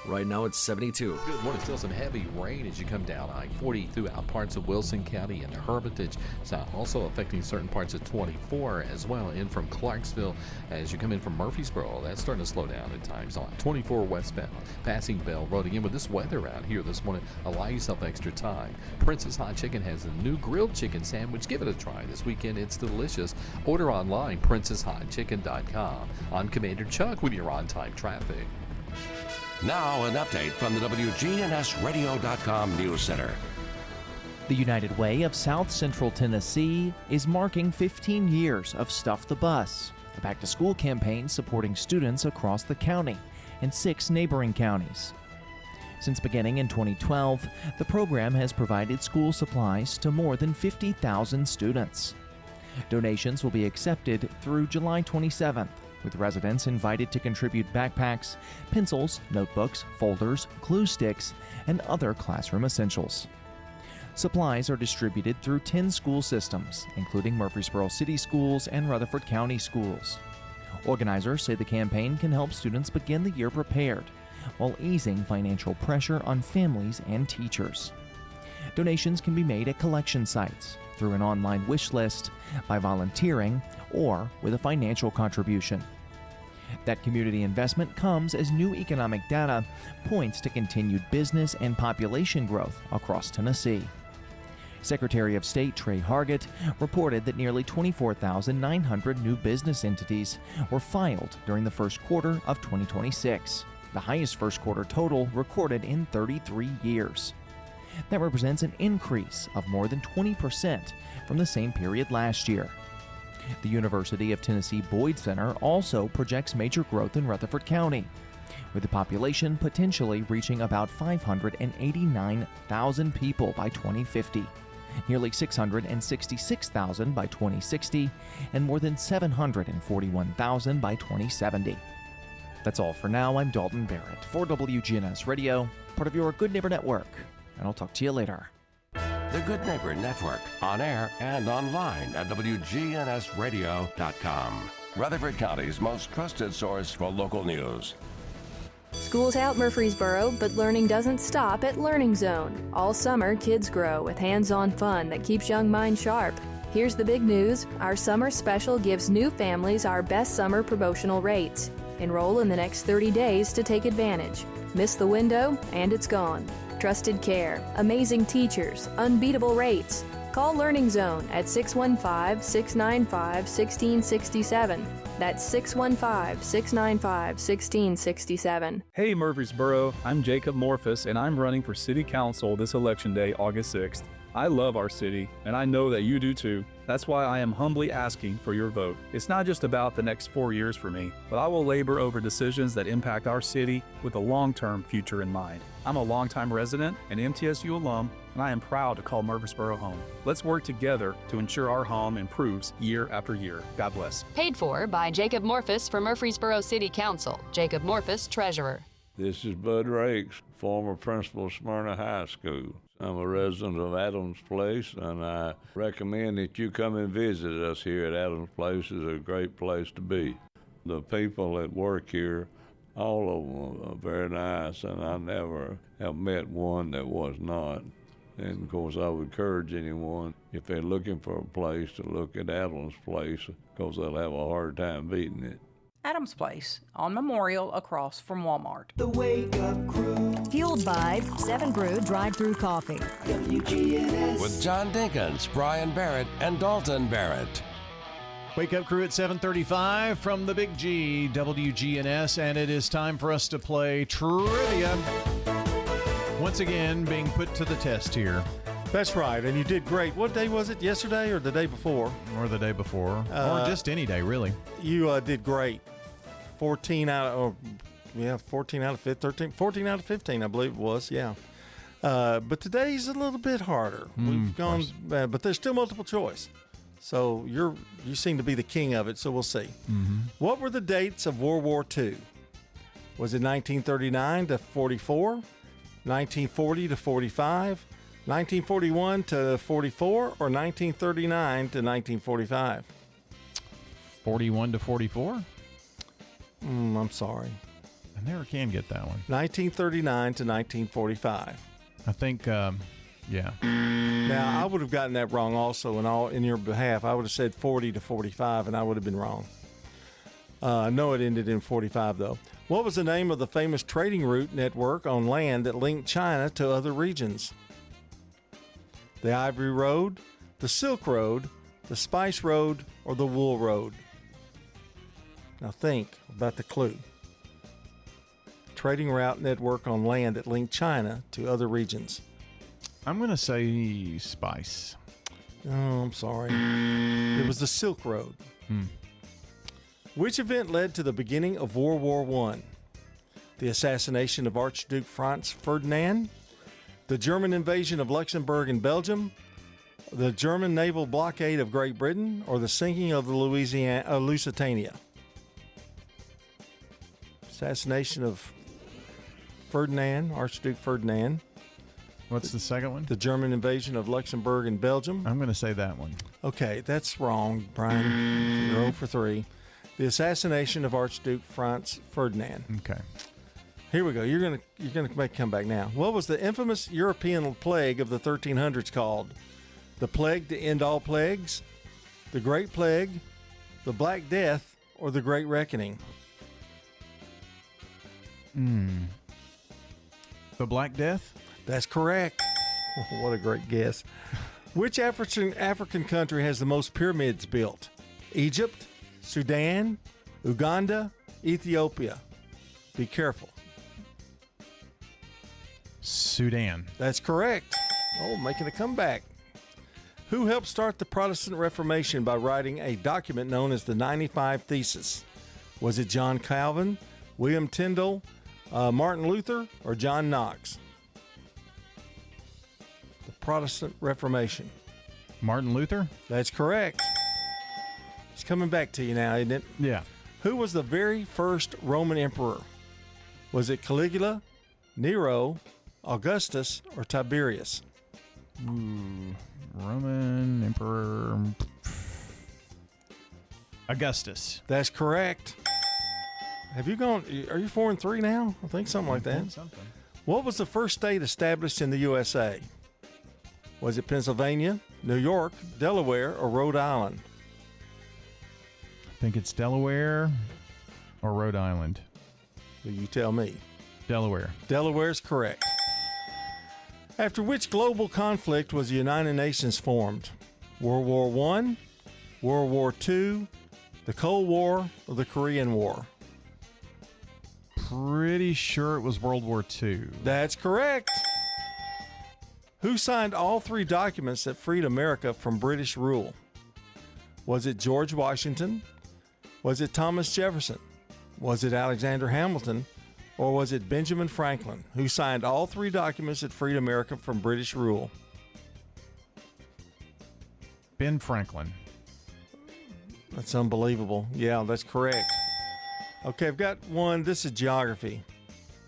Right now it's 72. Good morning. Still some heavy rain as you come down I-40 throughout parts of Wilson County and Hermitage. It's also affecting certain parts of 24 as well. In from Clarksville as you come in from Murfreesboro. That's starting to slow down at times on 24 westbound. Passing Bell Road. Again, with this weather out here this morning, allow yourself extra time. Princess Hot Chicken has a new grilled chicken sandwich. Give it a try this weekend. It's delicious. Order online, princesshotchicken.com. I'm Commander Chuck with your on-time traffic. Now an update from the WGNSradio.com News Center. The United Way of South Central Tennessee is marking 15 years of Stuff the Bus, a back-to-school campaign supporting students across the county and 6 neighboring counties. Since beginning in 2012, the program has provided school supplies to more than 50,000 students. Donations will be accepted through July 27th. With residents invited to contribute backpacks, pencils, notebooks, folders, glue sticks, and other classroom essentials. Supplies are distributed through 10 school systems, including Murfreesboro City Schools and Rutherford County Schools. Organizers say the campaign can help students begin the year prepared, while easing financial pressure on families and teachers. Donations can be made at collection sites, through an online wish list, by volunteering, or with a financial contribution. That community investment comes as new economic data points to continued business and population growth across Tennessee. Secretary of State Trey Hargett reported that nearly 24,900 new business entities were filed during the first quarter of 2026, the highest first quarter total recorded in 33 years. That represents an increase of more than 20% from the same period last year. The University of Tennessee Boyd Center also projects major growth in Rutherford County, with the population potentially reaching about 589,000 people by 2050, nearly 666,000 by 2060, and more than 741,000 by 2070. That's all for now. I'm Dalton Barrett for WGNS Radio, part of your Good Neighbor Network, and I'll talk to you later. The Good Neighbor Network, on air and online at WGNSradio.com. Rutherford County's most trusted source for local news. School's out Murfreesboro, but learning doesn't stop at Learning Zone. All summer, kids grow with hands-on fun that keeps young minds sharp. Here's the big news. Our summer special gives new families our best summer promotional rates. Enroll in the next 30 days to take advantage. Miss the window, and it's gone. Trusted care, amazing teachers, unbeatable rates. Call Learning Zone at 615-695-1667. That's 615-695-1667. Hey Murfreesboro, I'm Jacob Morphus, and I'm running for City Council this Election Day, August 6th. I love our city, and I know that you do too. That's why I am humbly asking for your vote. It's not just about the next 4 years for me, but I will labor over decisions that impact our city with a long-term future in mind. I'm a longtime resident and MTSU alum, and I am proud to call Murfreesboro home. Let's work together to ensure our home improves year after year. God bless. Paid for by Jacob Morphus for Murfreesboro City Council. Jacob Morphus, Treasurer. This is Bud Rakes, former principal of Smyrna High School. I'm a resident of Adams Place, and I recommend that you come and visit us here at Adams Place. It's a great place to be. The people that work here, all of them are very nice, and I never have met one that was not. And, of course, I would encourage anyone, if they're looking for a place, to look at Adams Place, because they'll have a hard time beating it. Adams Place on Memorial across from Walmart. The Wake Up Crew. Fueled by 7 Brew Drive-Thru Coffee. WGNS. With John Dinkins, Brian Barrett, and Dalton Barrett. Wake Up Crew at 7:35 from the Big G, WGNS, and it is time for us to play trivia. Once again, being put to the test here. That's right, and you did great. What day was it? Yesterday or the day before? Or the day before, or just any day, really. You did great. 14 out of 14 out of 15, I believe it was. Yeah. But today's a little bit harder. We've gone, but there's still multiple choice. So you seem to be the king of it. So we'll see. What were the dates of World War II? Was it 1939 to 44, 1940 to 45, 1941 to 44, or 1939 to 1945? 41 to 44? I'm sorry. I never can get that one. 1939 to 1945. I think, yeah. Now, I would have gotten that wrong also in your behalf. I would have said 40 to 45, and I would have been wrong. I know it ended in 45, though. What was the name of the famous trading route network on land that linked China to other regions? The Ivory Road, the Silk Road, the Spice Road, or the Wool Road? Now think about the clue. Trading route network on land that linked China to other regions. I'm going to say Spice. Oh, I'm sorry. It was the Silk Road. Which event led to the beginning of World War I? The assassination of Archduke Franz Ferdinand, the German invasion of Luxembourg and Belgium, the German naval blockade of Great Britain, or the sinking of the Lusitania? Assassination of Ferdinand, Archduke Ferdinand. What's the second one? The German invasion of Luxembourg and Belgium. I'm going to say that one. Okay, that's wrong, Brian. You're 0 for 3. The assassination of Archduke Franz Ferdinand. Okay. Here we go. You're gonna make a comeback now. What was the infamous European plague of the 1300s called? The plague to end all plagues, the Great Plague, the Black Death, or the Great Reckoning? The Black Death? That's correct. What a great guess. Which African country has the most pyramids built? Egypt, Sudan, Uganda, Ethiopia? Be careful. Sudan. That's correct. Oh, making a comeback. Who helped start the Protestant Reformation by writing a document known as the 95 Theses? Was it John Calvin, William Tyndale, Martin Luther, or John Knox? The Protestant Reformation. Martin Luther? That's correct. It's coming back to you now, isn't it? Yeah. Who was the very first Roman emperor? Was it Caligula, Nero, Augustus, or Tiberius? Roman Emperor Augustus. That's correct. Have you gone? Are you 4 and 3 now? I think something like that. Something. What was the first state established in the USA? Was it Pennsylvania, New York, Delaware, or Rhode Island? I think it's Delaware or Rhode Island. Well, you tell me. Delaware. Delaware's correct. After which global conflict was the United Nations formed? World War I, World War II, the Cold War, or the Korean War? Pretty sure it was World War II. That's correct. Who signed all 3 documents that freed America from British rule? Was it George Washington? Was it Thomas Jefferson? Was it Alexander Hamilton? Or was it Benjamin Franklin, who signed all 3 documents that freed America from British rule? Ben Franklin. That's unbelievable. Yeah, that's correct. Okay, I've got one. This is geography.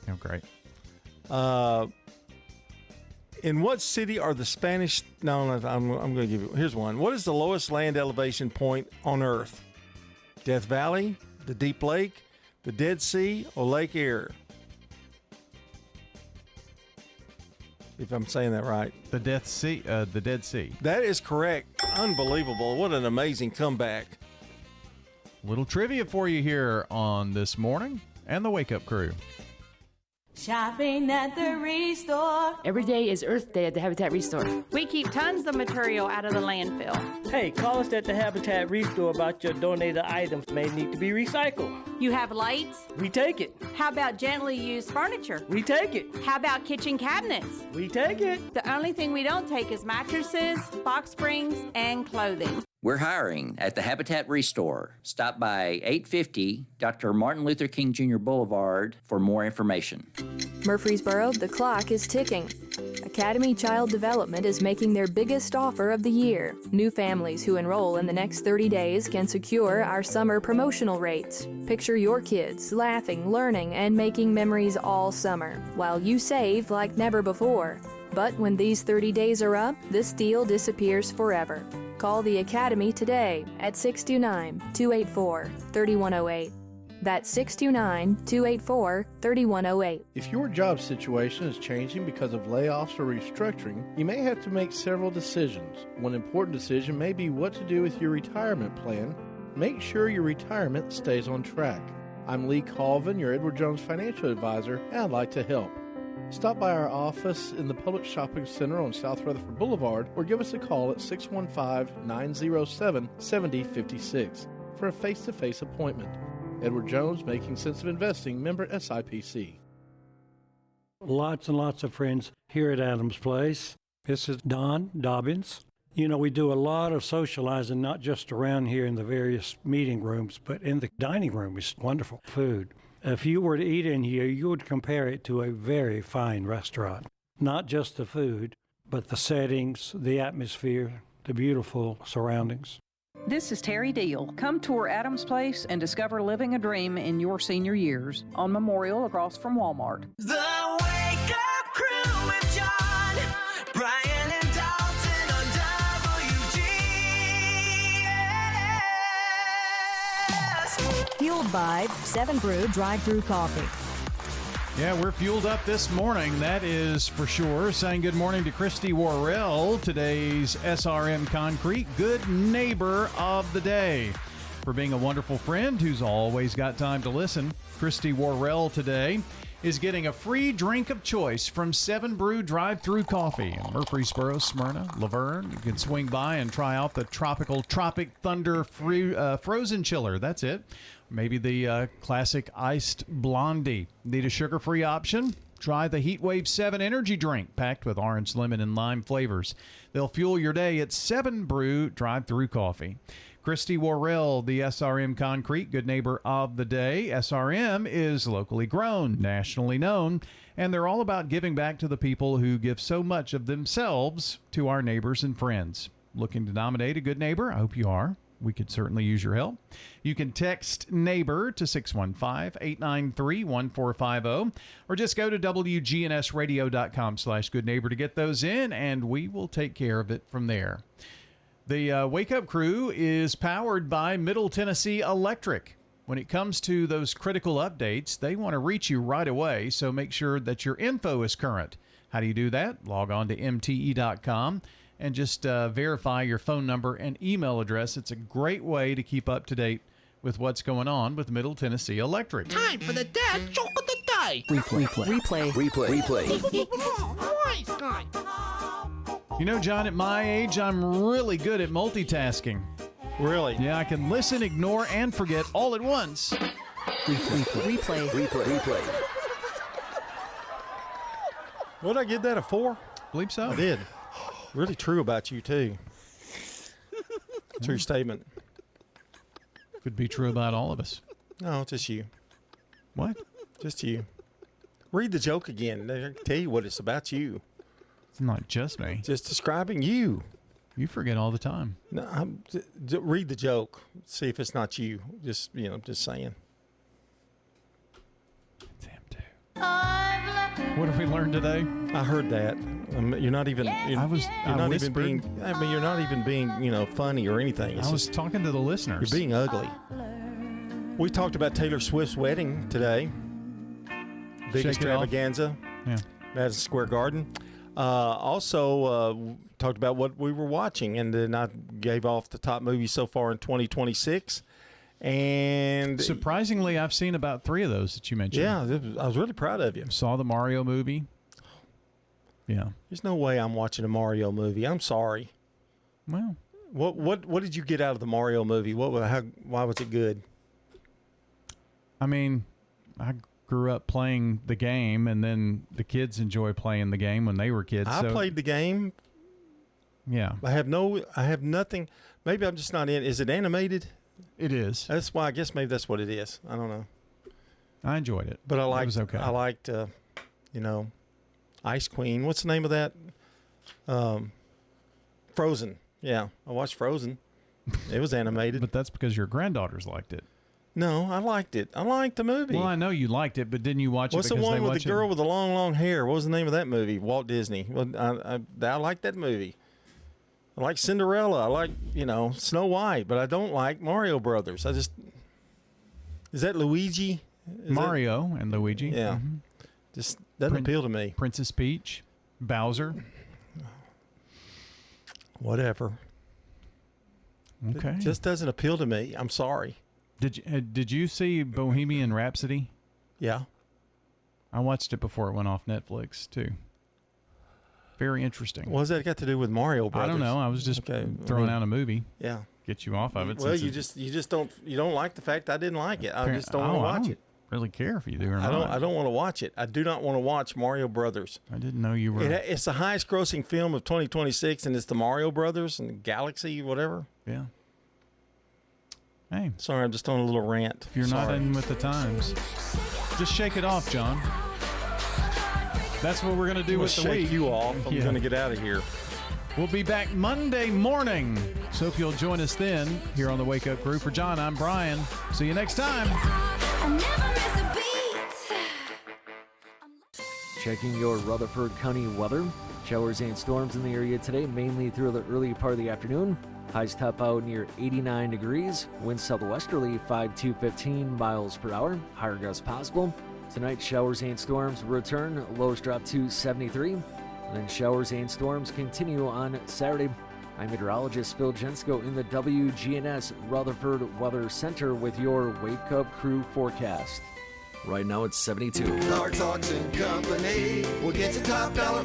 Oh, great. In what city are the Spanish? No, I'm going to give you. Here's one. What is the lowest land elevation point on Earth? Death Valley, the Deep Lake, the Dead Sea, or Lake Erie? If I'm saying that right. The Dead Sea. That is correct. Unbelievable. What an amazing comeback. Little trivia for you here on This Morning and the Wake Up Crew. Shopping at the Restore. Every day is Earth Day at the Habitat Restore. We keep tons of material out of the landfill. Hey, call us at the Habitat Restore about your donated items may need to be recycled. You have lights? We take it. How about gently used furniture? We take it. How about kitchen cabinets? We take it. The only thing we don't take is mattresses, box springs, and clothing. We're hiring at the Habitat Restore. Stop by 850 Dr. Martin Luther King Jr. Boulevard for more information. Murfreesboro, the clock is ticking. Academy Child Development is making their biggest offer of the year. New families who enroll in the next 30 days can secure our summer promotional rates. Picture your kids laughing, learning, and making memories all summer, while you save like never before. But when these 30 days are up, this deal disappears forever. Call the Academy today at 629-284-3108. That's 629-284-3108. If your job situation is changing because of layoffs or restructuring, you may have to make several decisions. One important decision may be what to do with your retirement plan. Make sure your retirement stays on track. I'm Lee Colvin, your Edward Jones financial advisor, and I'd like to help. Stop by our office in the Public Shopping Center on South Rutherford Boulevard or give us a call at 615-907-7056 for a face-to-face appointment. Edward Jones, Making Sense of Investing, member SIPC. Lots and lots of friends here at Adams Place. This is Don Dobbins. You know, we do a lot of socializing, not just around here in the various meeting rooms, but in the dining room. It's wonderful food. If you were to eat in here, you would compare it to a very fine restaurant. Not just the food, but the settings, the atmosphere, the beautiful surroundings. This is Terry Deal. Come tour Adams Place and discover living a dream in your senior years on Memorial across from Walmart. The Wake Up Crew with John, Brian, and Dalton on WGNS. Fueled by 7 Brew Drive-Thru Coffee. Yeah, we're fueled up this morning, that is for sure. Saying good morning to Christy Worrell, today's SRM Concrete Good Neighbor of the Day. For being a wonderful friend who's always got time to listen, Christy Worrell today is getting a free drink of choice from 7 Brew Drive-Thru Coffee in Murfreesboro, Smyrna, Laverne. You can swing by and try out the Tropic Thunder frozen chiller. That's it. Maybe the classic iced blondie. Need a sugar-free option? Try the Heatwave 7 energy drink packed with orange, lemon, and lime flavors. They'll fuel your day at 7 Brew Drive-Thru Coffee. Christy Worrell, the SRM Concrete Good Neighbor of the Day. SRM is locally grown, nationally known, and they're all about giving back to the people who give so much of themselves to our neighbors and friends. Looking to nominate a good neighbor? I hope you are. We could certainly use your help. You can text NEIGHBOR to 615-893-1450 or just go to WGNSradio.com/goodneighbor to get those in, and we will take care of it from there. The Wake Up Crew is powered by Middle Tennessee Electric. When it comes to those critical updates, they want to reach you right away, so make sure that your info is current. How do you do that? Log on to MTE.com. and just verify your phone number and email address. It's a great way to keep up to date with what's going on with Middle Tennessee Electric. Time for the dad joke of the day. Replay. You know, John, at my age, I'm really good at multitasking. Really? Yeah, I can listen, ignore, and forget all at once. Replay. What did I give that, a 4? Believe so. I did. Really true about you, too. True statement. Could be true about all of us. No, just you. What? Just you. Read the joke again. I can tell you what it's about you. It's not just me. Just describing you. You forget all the time. No, read the joke. See if it's not you. Just saying. What have we learned today? I heard that. You're not even. I You're not even whispered. being. I mean, you're not even being, funny or anything. It's I was just, talking to the listeners. you're being ugly. We talked about Taylor Swift's wedding today. Big Shake it off. extravaganza. Yeah. Madison Square Garden. Also, talked about what we were watching, and then I gave off the top movies so far in 2026. And Surprisingly, I've seen about 3 of those that you mentioned. yeah, I was really proud of you. Saw the Mario movie. Yeah. There's no way I'm watching a Mario movie. I'm sorry. Well, What did you get out of the Mario movie? Why was it good? I mean, I grew up playing the game, and then the kids enjoy playing the game when they were kids. I played the game. Yeah. I have nothing. Maybe I'm just not in. Is it animated? It is. That's why I guess maybe that's what it is. I don't know. I enjoyed it. But It was okay. I liked, Ice Queen. What's the name of that? Frozen. Yeah, I watched Frozen. It was animated. But that's because your granddaughters liked it. No, I liked it. I liked the movie. Well, I know you liked it, but didn't you watch What's it the because one they with watch the girl it? with the long, long hair? What was the name of that movie? Walt Disney. Well, I like that movie. I like Cinderella. I like, Snow White, but I don't like Mario Brothers. Is that Luigi? Mario and Luigi. Yeah. Mhm. Just doesn't appeal to me. Princess Peach, Bowser. Whatever. Okay. It just doesn't appeal to me. I'm sorry. Did you see Bohemian Rhapsody? Yeah. I watched it before it went off Netflix too. Very interesting. What has that got to do with Mario Brothers? I don't know. I was just throwing out a movie. Yeah. Get you off of it. Well, since you just don't like the fact I didn't like it. I just don't want to watch it. Really care if you do or I not. don't want to watch it. I do not want to watch Mario Brothers. I didn't know you were. It's the highest grossing film of 2026, and it's the Mario Brothers and Galaxy, whatever. Yeah. Hey. Sorry, I'm just on a little rant. If you're not in with the times, just shake it off, John. That's what we're going to do with the shake week. you off. I'm Yeah. going to get out of here. We'll be back Monday morning. So if you'll join us then here on the Wake Up Crew. For John, I'm Brian. See you next time. Checking your Rutherford County weather. Showers and storms in the area today, mainly through the early part of the afternoon. Highs top out near 89 degrees. Winds southwesterly 5 to 15 miles per hour. Higher gusts possible. Tonight, showers and storms return. Lows drop to 73. Then showers and storms continue on Saturday. I'm meteorologist Phil Jensko in the WGNS Rutherford Weather Center with your Wake Up Crew forecast. Right now it's 72. Clark Talks and Company will get you top dollar